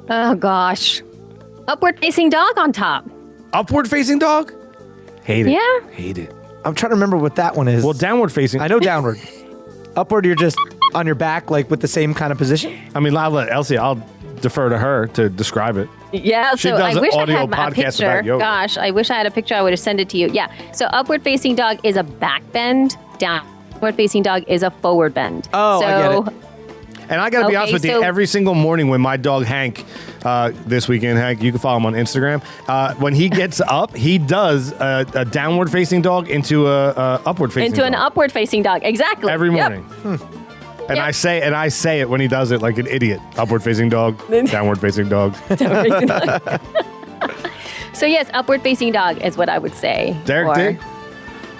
Oh, gosh. Upward facing dog on top. Upward facing dog? Hate it. Yeah. Hate it. I'm trying to remember what that one is. Well, downward facing. I know downward. Upward, you're just on your back, like with the same kind of position? I mean, I'll let Elsie, I'll defer to her to describe it. Yeah, she so does I wish I had podcast a picture. Gosh, I wish I had a picture. I would have sent it to you. Yeah, so upward facing dog is a back bend. Downward facing dog is a forward bend. Oh, so, I get it. And I got to be honest with you, every single morning when my dog Hank, this weekend, Hank, you can follow him on Instagram. When he gets up, he does a downward facing dog into a upward facing dog. Into an upward facing dog, exactly. Every morning. Yep. And I say it when he does it like an idiot. Upward facing dog, downward facing dog. So yes, upward facing dog is what I would say. Derek D?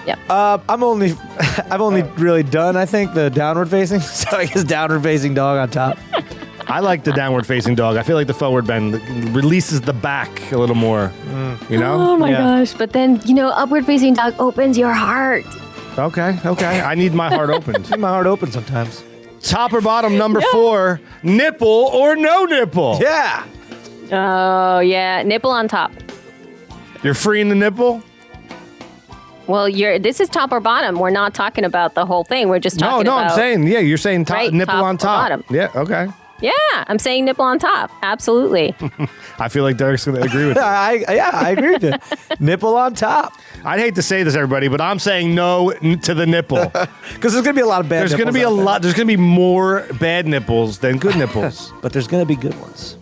Yep. I've only really done, I think, the downward facing. So I guess downward facing dog on top. I like the downward facing dog. I feel like the forward bend releases the back a little more. You know? Oh my gosh. But then, upward facing dog opens your heart. Okay. I need my heart opened. My heart open sometimes. Top or bottom, number 4, nipple or no nipple? Yeah. Oh, yeah. Nipple on top. You're freeing the nipple? Well, this is top or bottom. We're not talking about the whole thing. We're just talking about... I'm saying, you're saying nipple top on top. Bottom. Yeah, okay. Yeah, I'm saying nipple on top. Absolutely. I feel like Derek's going to agree with I agree with you. Nipple on top. I'd hate to say this, everybody, but I'm saying no to the nipple. Because there's going to be a lot of bad There's nipples. going to be There's going to be more bad nipples than good nipples. But there's going to be good ones.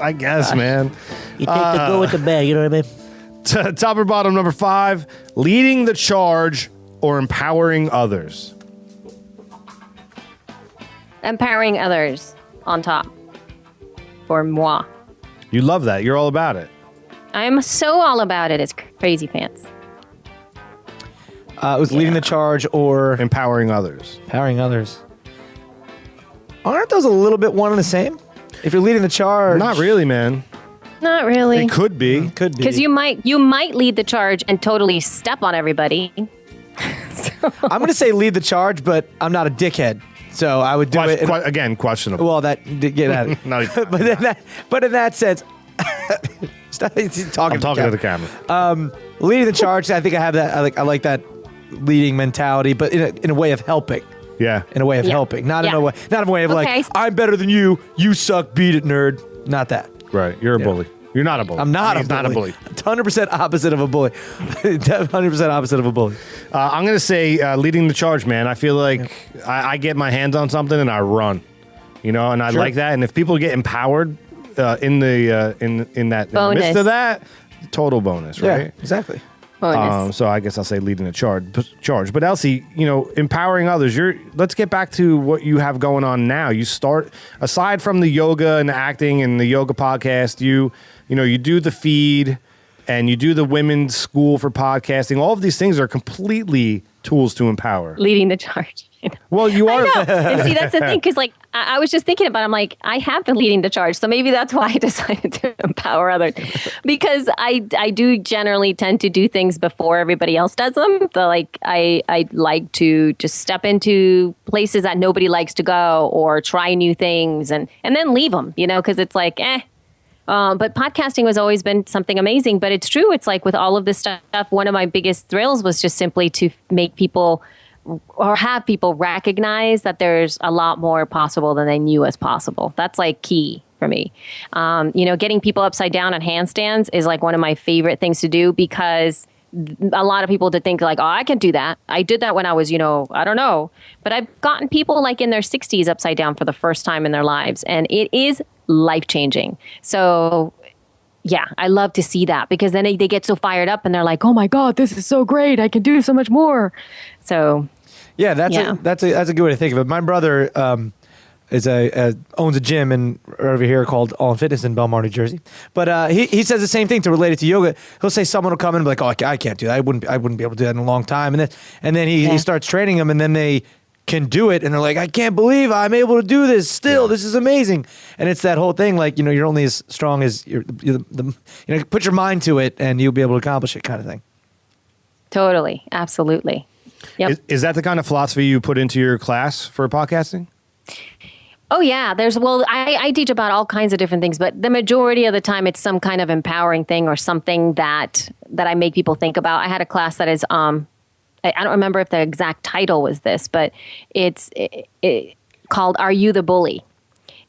I guess, man. You take the good with the bad, you know what I mean? Top or bottom, number 5, leading the charge or empowering others? Empowering others on top. For moi. You love that. You're all about it. I'm so all about it. It's crazy pants. It was leading the charge or Empowering others. empowering others. Aren't those a little bit one and the same? If you're leading the charge. Not really, man. Not really. It could be. Could be. Because you might lead the charge and totally step on everybody. I'm going to say lead the charge, but I'm not a dickhead. So I would do it. Again, questionable. Well, get at it. No, but in that sense, stop talking. I'm talking to the camera. Leading the charge, I think I have that. I like that leading mentality, but in a way of helping. Yeah. In a way of helping, not in a way of like I'm better than you. You suck. Beat it, nerd. Not that. Right. You're a bully. You're not a bully. I'm not. He's not a bully. 100% opposite of a bully. 100% opposite of a bully. I'm going to say leading the charge, man. I feel like I get my hands on something and I run, and I like that. And if people get empowered in the midst of that, total bonus, right? Yeah, exactly. So I guess I'll say leading the charge. But Elsie, empowering others. Let's get back to what you have going on now. You start aside from the yoga and the acting and the yoga podcast. You do the feed and you do the women's school for podcasting. All of these things are completely tools to empower. Leading the charge. Well, you are. I know. And see, that's the thing, because I was just thinking about it. I'm like, I have been leading the charge. So maybe that's why I decided to empower others. Because I do generally tend to do things before everybody else does them. I like to just step into places that nobody likes to go or try new things and then leave them, because it's like, but podcasting has always been something amazing. But it's true. It's like with all of this stuff, one of my biggest thrills was just simply to make people or have people recognize that there's a lot more possible than they knew as possible. That's like key for me. Getting people upside down on handstands is like one of my favorite things to do, because a lot of people to think like, oh, I can do that. I did that when I was, I don't know. But I've gotten people like in their 60s upside down for the first time in their lives. And it is life-changing. So yeah, I love to see that, because then they get so fired up and they're like, oh my God, this is so great. I can do so much more. So yeah, that's a good way to think of it. My brother owns a gym over here called All in Fitness in Belmar, New Jersey. But he says the same thing to relate it to yoga. He'll say someone will come in and be like, oh, I can't do that. I wouldn't be able to do that in a long time. And then he starts training them, and then they can do it, and they're like, I can't believe I'm able to do this still. Yeah. This is amazing. And it's that whole thing, like, you're only as strong as put your mind to it and you'll be able to accomplish it, kind of thing. Totally. Absolutely. Yep. Is that the kind of philosophy you put into your class for podcasting? Oh, yeah. I teach about all kinds of different things, but the majority of the time it's some kind of empowering thing or something that I make people think about. I had a class that is, I don't remember if the exact title was this, but it's called Are You the Bully?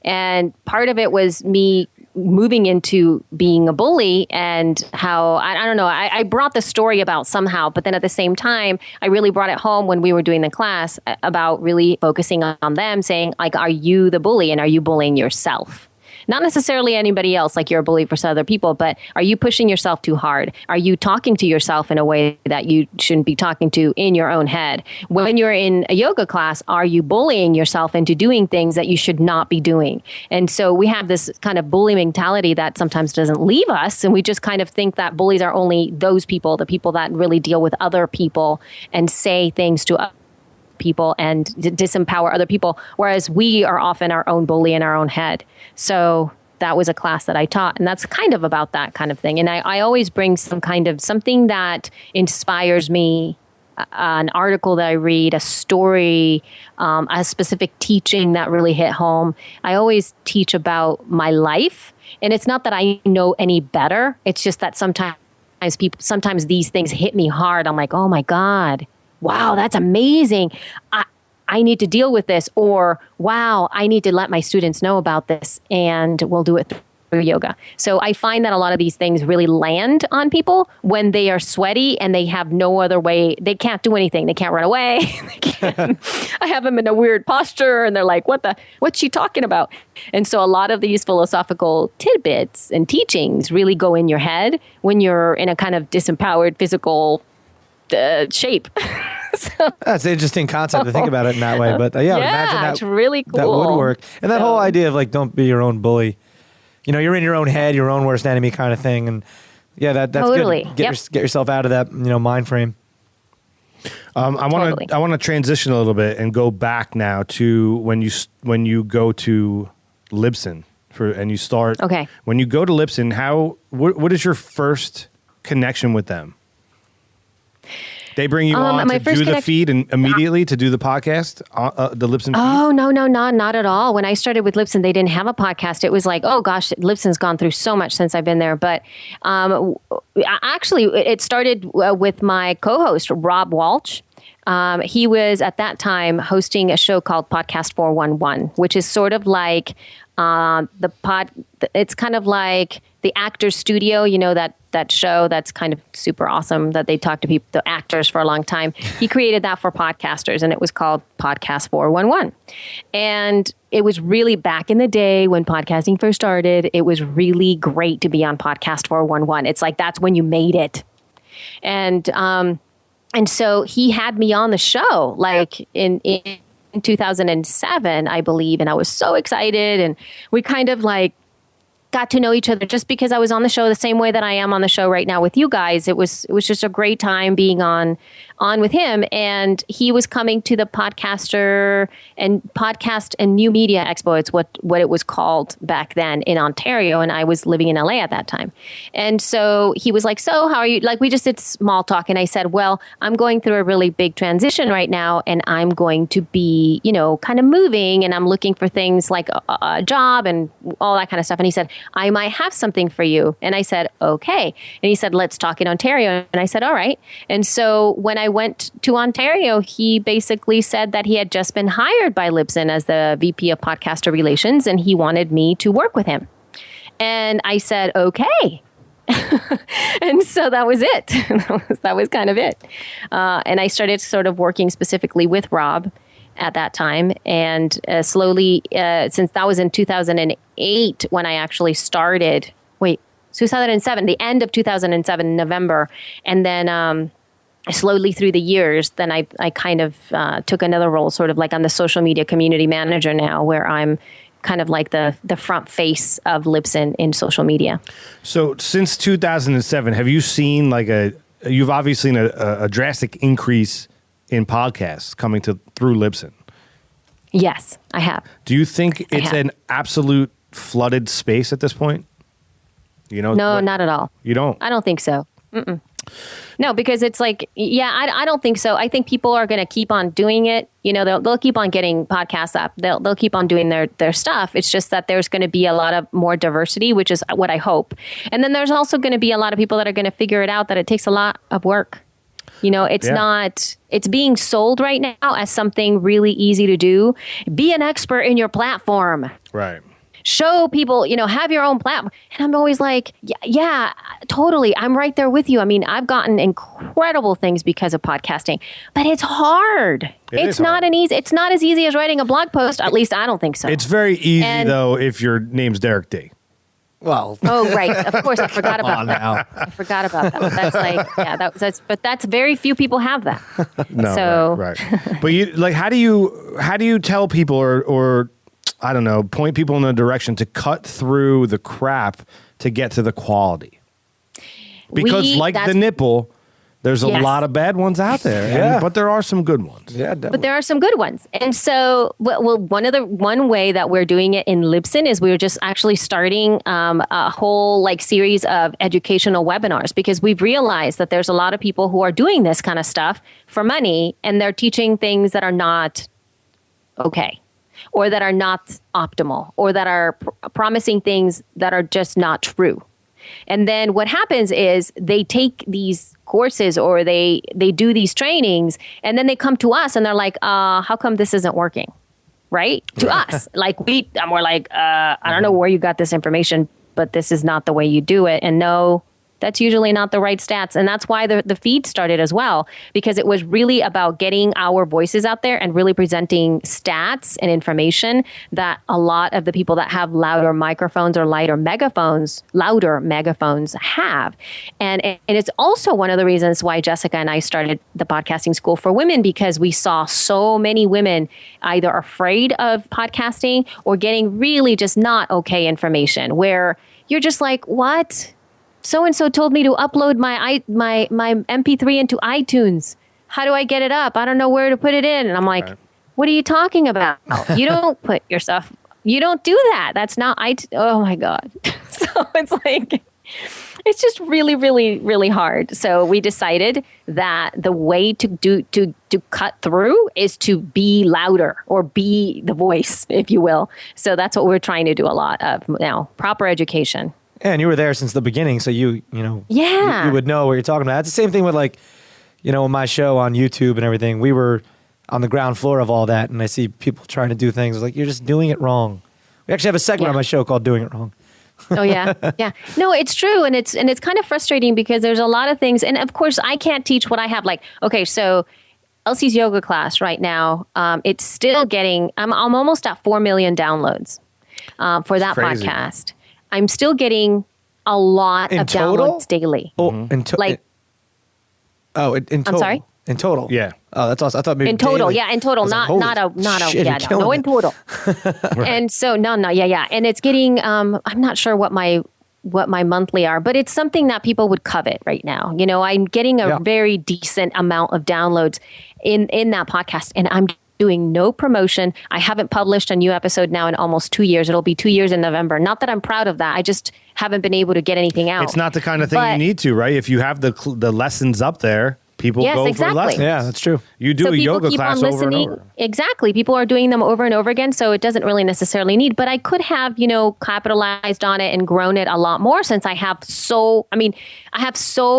And part of it was me moving into being a bully and how, I don't know, I brought the story about somehow, but then at the same time, I really brought it home when we were doing the class about really focusing on them, saying, like, are you the bully and are you bullying yourself? Not necessarily anybody else, like you're a bully for some other people, but are you pushing yourself too hard? Are you talking to yourself in a way that you shouldn't be talking to in your own head? When you're in a yoga class, are you bullying yourself into doing things that you should not be doing? And so we have this kind of bully mentality that sometimes doesn't leave us, and we just kind of think that bullies are only those people, the people that really deal with other people and say things to people and disempower other people, whereas we are often our own bully in our own head. So that was a class that I taught, and that's kind of about that kind of thing. And I always bring some kind of something that inspires me, an article that I read, a story, a specific teaching that really hit home. I always teach about my life, and it's not that I know any better. It's just that sometimes these things hit me hard. I'm like, oh my God, wow, that's amazing. I need to deal with this, or wow, I need to let my students know about this, and we'll do it through yoga. So I find that a lot of these things really land on people when they are sweaty and they have no other way. They can't do anything. They can't run away. I have them in a weird posture and they're like, what's she talking about? And so a lot of these philosophical tidbits and teachings really go in your head when you're in a kind of disempowered physical shape. So, that's an interesting concept to think about it in that way. But imagine that. It's really cool. That would work. And that whole idea of like, don't be your own bully. You know, you're in your own head, your own worst enemy kind of thing. And that's totally good. Get yourself out of that, mind frame. I want to transition a little bit and go back now to when you go to Libsyn and you start. Okay. When you go to Libsyn, what is your first connection with them? They bring you on to do the feed and immediately to do the podcast, the Libsyn feed? Oh, no, not at all. When I started with Libsyn, they didn't have a podcast. It was like, oh gosh, Libsyn's gone through so much since I've been there. But actually, it started with my co-host, Rob Walsh. He was at that time hosting a show called Podcast 411, which is sort of like it's kind of like the Actors Studio, that show that's kind of super awesome that they talk to people, the actors, for a long time. He created that for podcasters, and it was called Podcast 411. And it was really back in the day when podcasting first started, it was really great to be on Podcast 411. It's like, that's when you made it. And so he had me on the show, like in 2007, I believe. And I was so excited. And we kind of like got to know each other just because I was on the show the same way that I am on the show right now with you guys. It was just a great time being on with him. And he was coming to the podcast and new media expo. It's what it was called back then in Ontario. And I was living in LA at that time. And so he was like, so how are you? Like, we just did small talk. And I said, well, I'm going through a really big transition right now. And I'm going to be, kind of moving, and I'm looking for things like a job and all that kind of stuff. And he said, I might have something for you. And I said, okay. And he said, let's talk in Ontario. And I said, all right. And so when I went to Ontario, he basically said that he had just been hired by Libsyn as the VP of Podcaster Relations, and he wanted me to work with him. And I said, okay. And so that was it. That was kind of it. And I started sort of working specifically with Rob at that time. And slowly, since that was in 2008 when I actually started, 2007, the end of 2007, November. And then slowly through the years, then I kind of took another role, sort of like I'm the social media community manager now, where I'm kind of like the front face of Libsyn in social media. So since 2007, have you seen you've obviously seen a drastic increase in podcasts coming through Libsyn? Yes, I have. Do you think it's an absolute flooded space at this point? No, not at all. You don't? I don't think so. Mm-mm. No, because it's like, I don't think so. I think people are going to keep on doing it. They'll keep on getting podcasts up. They'll keep on doing their stuff. It's just that there's going to be a lot of more diversity, which is what I hope. And then there's also going to be a lot of people that are going to figure it out that it takes a lot of work. It's being sold right now as something really easy to do. Be an expert in your platform. Right. Show people, have your own platform. And I'm always like, yeah, totally. I'm right there with you. I mean, I've gotten incredible things because of podcasting, but it's hard. It's not as easy as writing a blog post. At least I don't think so. It's very easy though if your name's Derek D. Well, oh right, of course I forgot about that. Now. I forgot about that. That's like, but that's very few people have that. No, so. Right. But how do you tell people or I don't know, point people in a direction to cut through the crap to get to the quality? Because the There's a Yes. lot of bad ones out there, Yeah. but there are some good ones. Yeah, definitely. But there are some good ones. And so, one way that we're doing it in Libsyn is we're just actually starting a whole like series of educational webinars, because we've realized that there's a lot of people who are doing this kind of stuff for money, and they're teaching things that are not okay, or that are not optimal, or that are promising things that are just not true. And then what happens is they take these courses, or they do these trainings, and then they come to us and they're like, how come this isn't working? Right? To us. Like we're like, I don't know where you got this information, but this is not the way you do it. And no, that's usually not the right stats. And that's why the feed started as well, because it was really about getting our voices out there and really presenting stats and information that a lot of the people that have louder microphones or louder megaphones have. And it's also one of the reasons why Jessica and I started the podcasting school for women, because we saw so many women either afraid of podcasting or getting really just not okay information, where you're just like, what? So-and-so told me to upload my MP3 into iTunes. How do I get it up? I don't know where to put it in. And I'm like, what are you talking about? You don't put your stuff, you don't do that. That's not oh my God. So it's like, it's just really, really, really hard. So we decided that the way to cut through is to be louder, or be the voice, if you will. So that's what we're trying to do a lot of now, proper education. And you were there since the beginning, so you would know what you're talking about. It's the same thing with like, my show on YouTube and everything. We were on the ground floor of all that, and I see people trying to do things like, you're just doing it wrong. We actually have a segment on my show called "Doing It Wrong." Oh yeah, yeah. No, it's true, and it's kind of frustrating, because there's a lot of things, and of course I can't teach what I have. Like, okay, so Elsie's yoga class right now, it's still getting. I'm almost at 4 million downloads for that podcast. I'm still getting a lot of downloads daily. Oh, in total. I'm sorry? In total. Yeah. Oh, that's awesome. I thought maybe in total. daily. Yeah, in total. Not in total. Right. And so yeah. And it's getting I'm not sure what my monthly are, but it's something that people would covet right now. I'm getting a very decent amount of downloads in that podcast, and I'm doing no promotion. I haven't published a new episode now in almost 2 years. It'll be 2 years in November. Not that I'm proud of that. I just haven't been able to get anything out. It's not the kind of thing you need to, right? If you have the lessons up there, people go for lessons. Yeah, that's true. You do a yoga class over and over. Exactly. People are doing them over and over again, so it doesn't really necessarily need. But I could have, capitalized on it and grown it a lot more, since I have so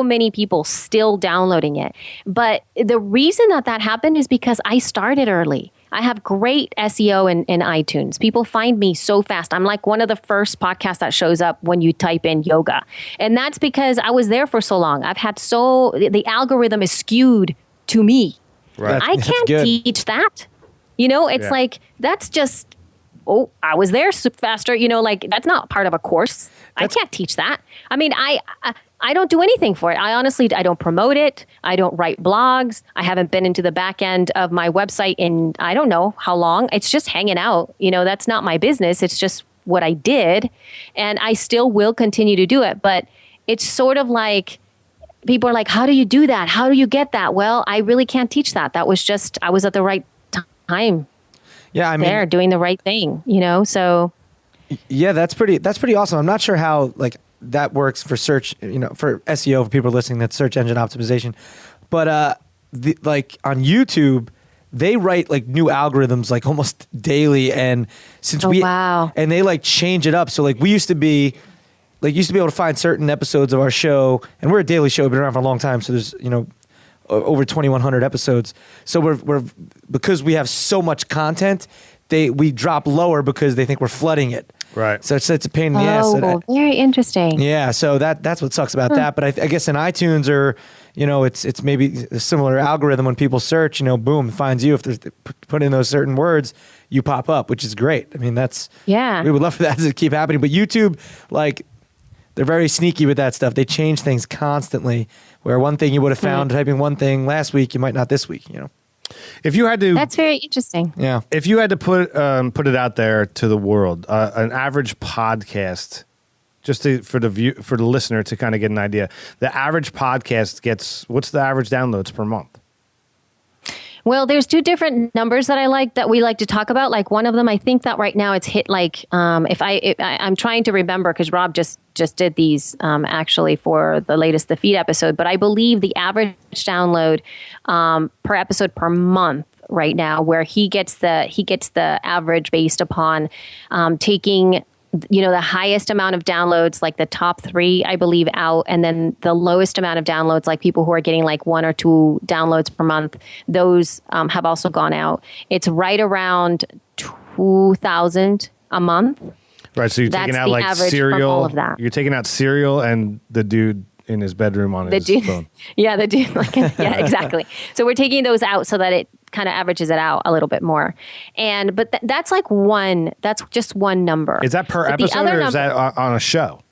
many people still downloading it. But the reason that happened is because I started early. I have great SEO in iTunes. People find me so fast. I'm like one of the first podcasts that shows up when you type in yoga. And that's because I was there for so long. The algorithm is skewed to me. Right. I can't teach that. It's like, that's just, I was there faster. That's not part of a course. I can't teach that. I mean, I don't do anything for it. I don't promote it. I don't write blogs. I haven't been into the back end of my website in, I don't know how long. It's just hanging out. That's not my business. It's just what I did. And I still will continue to do it. But it's sort of like, people are like, how do you do that? How do you get that? Well, I really can't teach that. That was just, I was at the right time. Yeah, I mean, there doing the right thing, so. Yeah, that's pretty awesome. I'm not sure how that works for search, for SEO, for people listening, that's search engine optimization. But on YouTube, they write new algorithms almost daily, and since and they change it up. So we used to be able to find certain episodes of our show, and we're a daily show, been around for a long time. So there's over 2,100 episodes. So we're because we have so much content, we drop lower because they think we're flooding it. Right. So it's a pain in the ass. Oh, very interesting. Yeah. So that's what sucks about that. But I guess in iTunes, or it's maybe a similar algorithm. When people search, boom, it finds you. If there's put in those certain words, you pop up, which is great. I mean, we would love for that to keep happening. But YouTube, they're very sneaky with that stuff. They change things constantly. Where one thing you would have found typing one thing last week, you might not this week. If you had to, that's very interesting. Yeah. If you had to put it out there to the world, an average podcast, just for the listener to kind of get an idea. The average podcast what's the average downloads per month? Well, there's two different numbers that we like to talk about. Like one of them, I think that right now it's hit like I'm trying to remember because Rob just did these actually for the latest The Feed episode, but I believe the average download per episode per month right now, where he gets the average based upon taking the highest amount of downloads, like the top 3, I believe, out, and then the lowest amount of downloads, like people who are getting like 1 or 2 downloads per month, those have also gone out. It's right around 2,000 a month. Right, so you're taking out like Serial. All of that. You're taking out Serial and the dude in his bedroom on his phone. Yeah, the dude. Yeah, exactly. So we're taking those out so that it kind of averages it out a little bit more. But that's just one number. Is that per episode or is that on a show?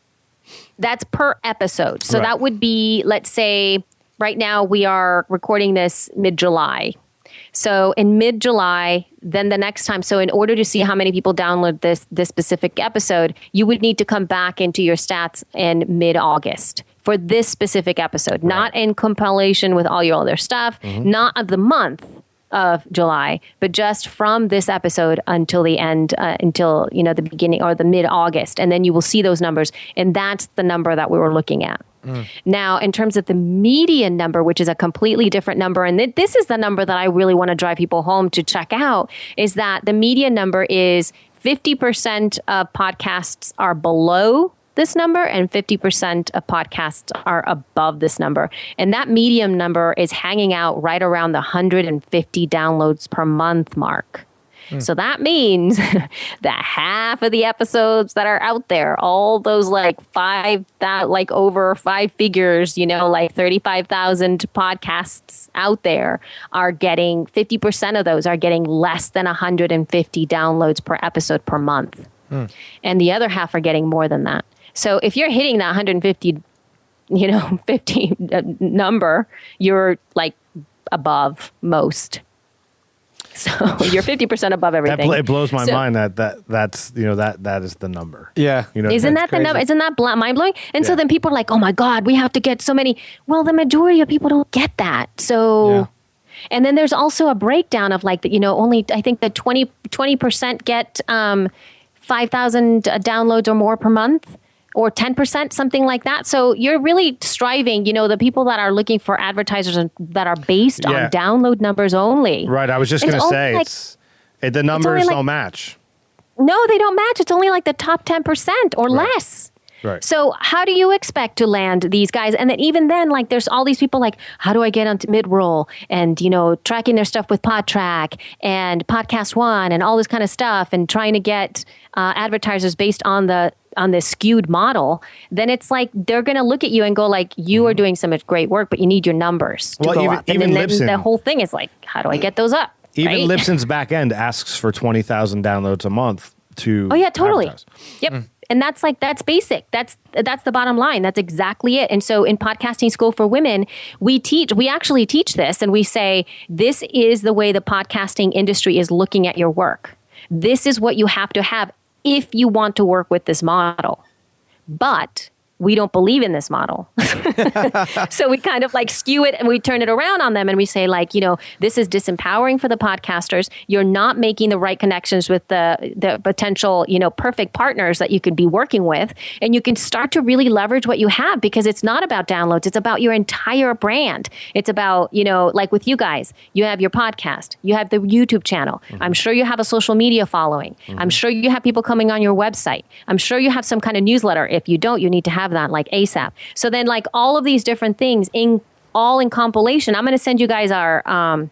That's per episode. So that would be, let's say, right now we are recording this mid-July. So in mid-July, then the next time, so in order to see how many people download this specific episode, you would need to come back into your stats in mid-August for this specific episode, not in compilation with all your other stuff, not of the month of July, but just from this episode until the end, until the beginning or the mid-August, and then you will see those numbers, and that's the number that we were looking at. Now, in terms of the median number, which is a completely different number, and this is the number that I really want to drive people home to check out, is that the median number is 50% of podcasts are below this number and 50% of podcasts are above this number. And that medium number is hanging out right around the 150 downloads per month mark. So that means that half of the episodes that are out there, all those over 5 figures, like 35,000 podcasts out there are getting 50% of those are getting less than 150 downloads per episode per month. And the other half are getting more than that. So if you're hitting that 150, 50 number, you're like above most. So you're 50% above everything. It blows my mind that's that is the number. Yeah. Isn't that the number? Isn't that mind blowing? And so then people are like, oh my God, we have to get so many. Well, the majority of people don't get that. So, and then there's also a breakdown of only I think that 20% get 5,000 downloads or more per month. Or 10%, something like that. So you're really striving, the people that are looking for advertisers that are based on download numbers only. Right. I was just going to say, the numbers don't match. No, they don't match. It's only like the top 10% or less. Right. So how do you expect to land these guys? And then even then, there's all these people how do I get onto mid-roll and, tracking their stuff with PodTrack and Podcast One and all this kind of stuff and trying to get advertisers based on this skewed model, then it's like they're going to look at you and go you are doing so much great work, but you need your numbers to go up. And then Libsyn, the whole thing is how do I get those up? Even Libsyn's back end asks for 20,000 downloads a month to totally. advertise. Yep. And that's basic. That's the bottom line. That's exactly it. And so in Podcasting School for Women, we actually teach this and we say, this is the way the podcasting industry is looking at your work. This is what you have to have if you want to work with this model. But we don't believe in this model. So we kind of skew it and we turn it around on them and we say this is disempowering for the podcasters. You're not making the right connections with the potential, perfect partners that you could be working with. And you can start to really leverage what you have because it's not about downloads. It's about your entire brand. It's about, like with you guys, you have your podcast, you have the YouTube channel. I'm sure you have a social media following. I'm sure you have people coming on your website. I'm sure you have some kind of newsletter. If you don't, you need to have that ASAP. So then all of these different things in compilation, I'm going to send you guys our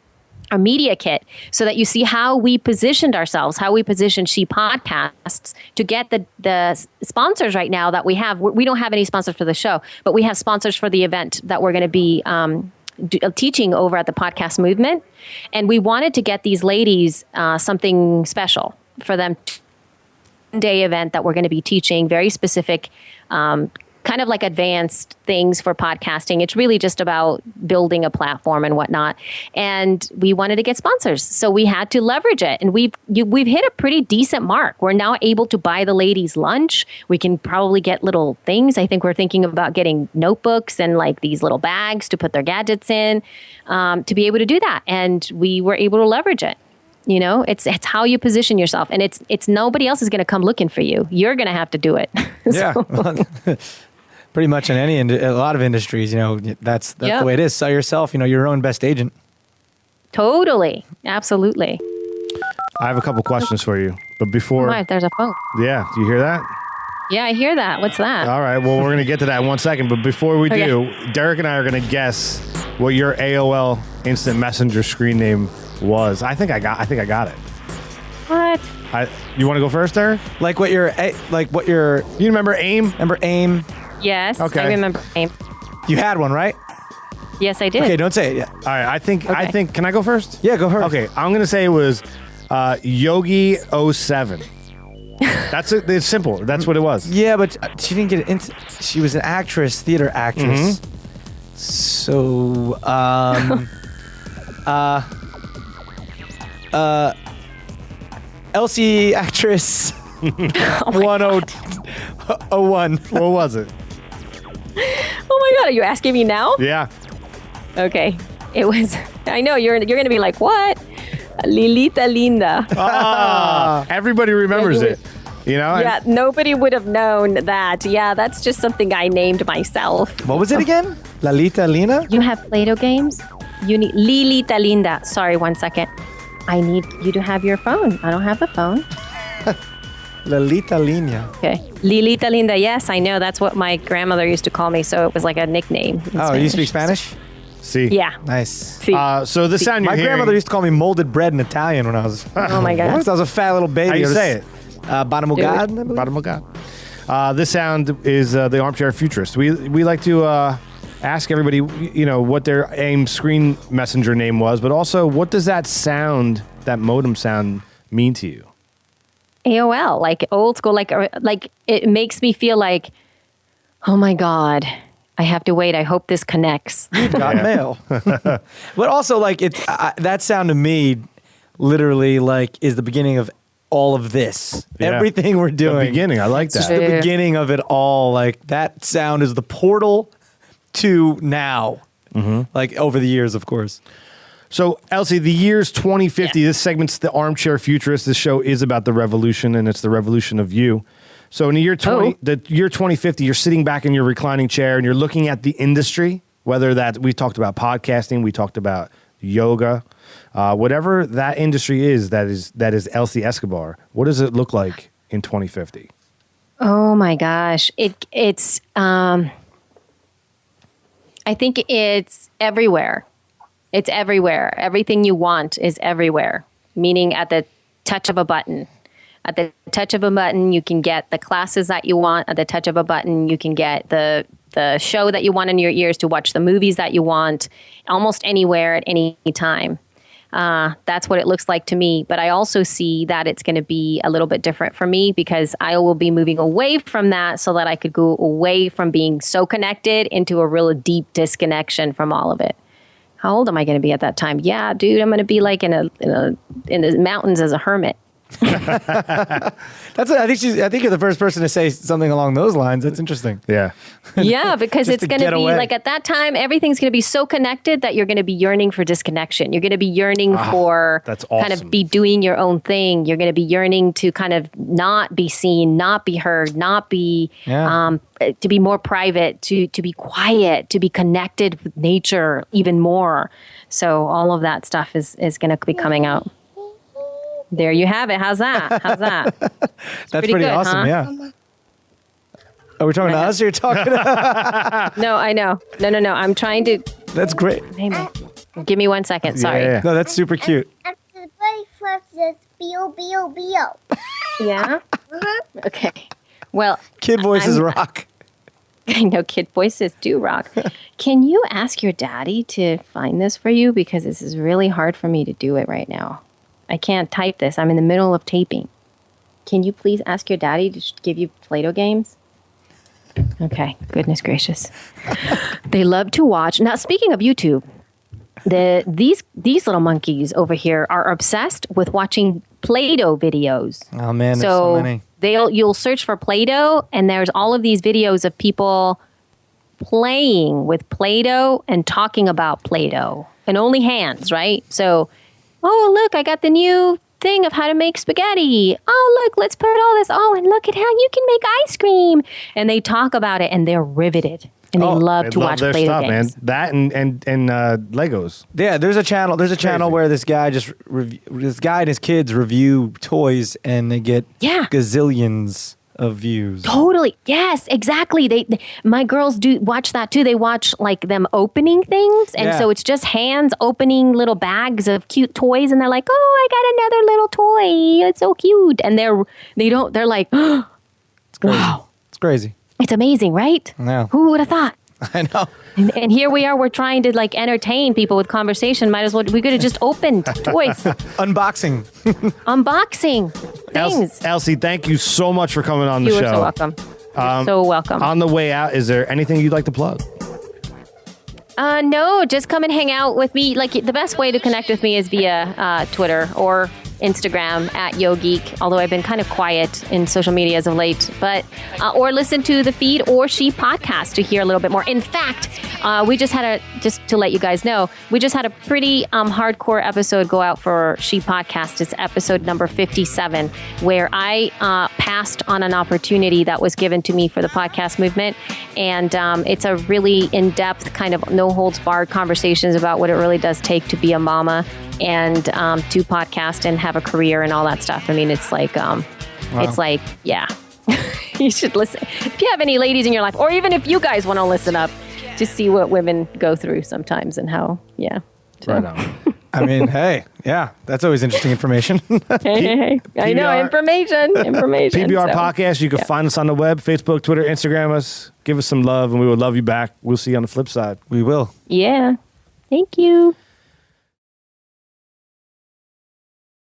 media kit so that you see how we positioned ourselves, how we positioned She Podcasts to get the sponsors right now that we have. We don't have any sponsors for the show, but we have sponsors for the event that we're going to be teaching over at the Podcast Movement. And we wanted to get these ladies something special for them. Day event that we're going to be teaching very specific kind of like advanced things for podcasting. It's really just about building a platform and whatnot. And we wanted to get sponsors, so we had to leverage it. And we've hit a pretty decent mark. We're now able to buy the ladies lunch. We can probably get little things. I think we're thinking about getting notebooks and like these little bags to put their gadgets in, to be able to do that. And we were able to leverage it. You know, it's how you position yourself, and it's nobody else is going to come looking for you. You're going to have to do it. Yeah, pretty much in a lot of industries, you know, that's the way it is. Sell yourself. You know, your own best agent. Totally, absolutely. I have a couple questions for you, but before there's a phone. Yeah, do you hear that? Yeah, I hear that. What's that? All right. Well, we're going to get to that in 1 second, but before we do, Derek and I are going to guess what your AOL Instant Messenger screen name was. I think I got it. What? You want to go first, Derek? Like what your You remember AIM? Remember AIM? Yes, Okay. I remember AIM. You had one, right? Yes, I did. Okay, don't say it yet. All right. I think. Can I go first? Yeah, go first. Okay. I'm going to say it was Yogi 07. It's simple. That's what it was. Yeah, but she didn't get into. She was an actress, theater actress. So, Elsie actress 1001. What was it? Oh my God, are you asking me now? Yeah. Okay. It was, I know, you're going to be like, what? Lilita Linda. Everybody remembers it. You know? Yeah, nobody would have known that. Yeah, that's just something I named myself. What was it again? Lalita Lina? You have Play-Doh games? You need Lilita Linda. Sorry, 1 second. I need you to have your phone. I don't have a phone. Lalita Lina. Okay. Lilita Linda. Yes, I know. That's what my grandmother used to call me. So it was like a nickname. Oh, you speak Spanish? See. Yeah. Nice. See. So the sound you're My hearing. grandmother used to call me molded bread in Italian when I was. Oh my God. I was a fat little baby. How you say it? Banamugad. I believe. Bottom of God. This sound is the Armchair Futurist. We like to ask everybody, you know, what their AIM screen messenger name was, but also what does that sound, that modem sound, mean to you? AOL, like old school, like it makes me feel like, oh my God, I have to wait. I hope this connects. Got mail. But also, like, that sound to me, literally, like, is the beginning of all of this. Yeah. Everything we're doing. The beginning. I like Just that. the beginning of it all. Like, that sound is the portal to now. Like, over the years, of course. So, Elsie, the year's 2050. This segment's the Armchair Futurist. This show is about the revolution, and it's the revolution of you. So, in the year 2050, you're sitting back in your reclining chair, and you're looking at the industry. Whether that we talked about podcasting, we talked about yoga, whatever that industry is, that is Elsie Escobar. What does it look like in 2050? Oh my gosh, it's. I think it's everywhere. It's everywhere. Everything you want is everywhere, meaning at the touch of a button. At the touch of a button, you can get the classes that you want. At the touch of a button, you can get the show that you want in your ears, to watch the movies that you want, almost anywhere at any time. That's what it looks like to me. But I also see that it's going to be a little bit different for me, because I will be moving away from that so that I could go away from being so connected into a real deep disconnection from all of it. How old am I going to be at that time? Yeah, dude, I'm going to be like in the mountains as a hermit. I think you're the first person to say something along those lines. That's interesting. Yeah. Yeah, because it's going to be away. like at that time, everything's going to be so connected that you're going to be yearning for disconnection. You're going to be yearning for that's kind awesome. of be doing your own thing. You're going to be yearning to kind of not be seen, not be heard, not be, to be more private, to be quiet, to be connected with nature even more. So all of that stuff is going to be coming out. There you have it. How's that? That's pretty good, awesome, huh? yeah. Are we talking to us or you're talking to... No, I know. No. I'm trying to... That's great. Hey, man. Give me 1 second. Sorry. Yeah. No, that's super cute. After the very first is Bio. Yeah? Okay. Well, Kid voices rock. I know kid voices do rock. Can you ask your daddy to find this for you? Because this is really hard for me to do it right now. I can't type this. I'm in the middle of taping. Can you please ask your daddy to give you Play-Doh games? Okay, goodness gracious. They love to watch. Now, speaking of YouTube, these little monkeys over here are obsessed with watching Play-Doh videos. Oh man, there's so many. You'll search for Play-Doh, and there's all of these videos of people playing with Play-Doh and talking about Play-Doh, and only hands, right? So, oh look, I got the new thing of how to make spaghetti. Oh look, let's put all this. Oh, and look at how you can make ice cream. And they talk about it, and they're riveted. And they love to watch their Play-Doh stuff, games. man. That and Legos. Yeah, there's a channel. There's a channel where this guy this guy and his kids review toys, and they get gazillions of views. Totally. Yes, exactly. My girls do watch that too. They watch like them opening things. And so it's just hands opening little bags of cute toys. And they're like, oh, I got another little toy. It's so cute. And they're like, oh, It's crazy. wow. It's crazy. It's amazing, right? Yeah. Who would have thought? I know. And here we are, we're trying to like entertain people with conversation. Might as well, we could have just opened toys. Unboxing. Unboxing things. Elsie, thank you so much for coming on the show. You are so welcome. You're so welcome. On the way out, is there anything you'd like to plug? No, just come and hang out with me. Like the best way to connect with me is via Twitter or Instagram at YoGeek, although I've been kind of quiet in social media as of late, but or listen to the Feed or She podcast to hear a little bit more. In fact, we just just to let you guys know, we just had a pretty hardcore episode go out for She podcast. It's episode number 57, where I passed on an opportunity that was given to me for the podcast movement. And it's a really in-depth kind of no holds barred conversations about what it really does take to be a mama and to podcast and have a career and all that stuff. I mean, it's like, yeah, you should listen. If you have any ladies in your life, or even if you guys want to listen up, to see what women go through sometimes and how, yeah. So. Right on. I mean, hey, yeah, that's always interesting information. Hey. I know, information. PBR Podcast, you can find us on the web, Facebook, Twitter, Instagram us. Give us some love, and we will love you back. We'll see you on the flip side. We will. Yeah. Thank you.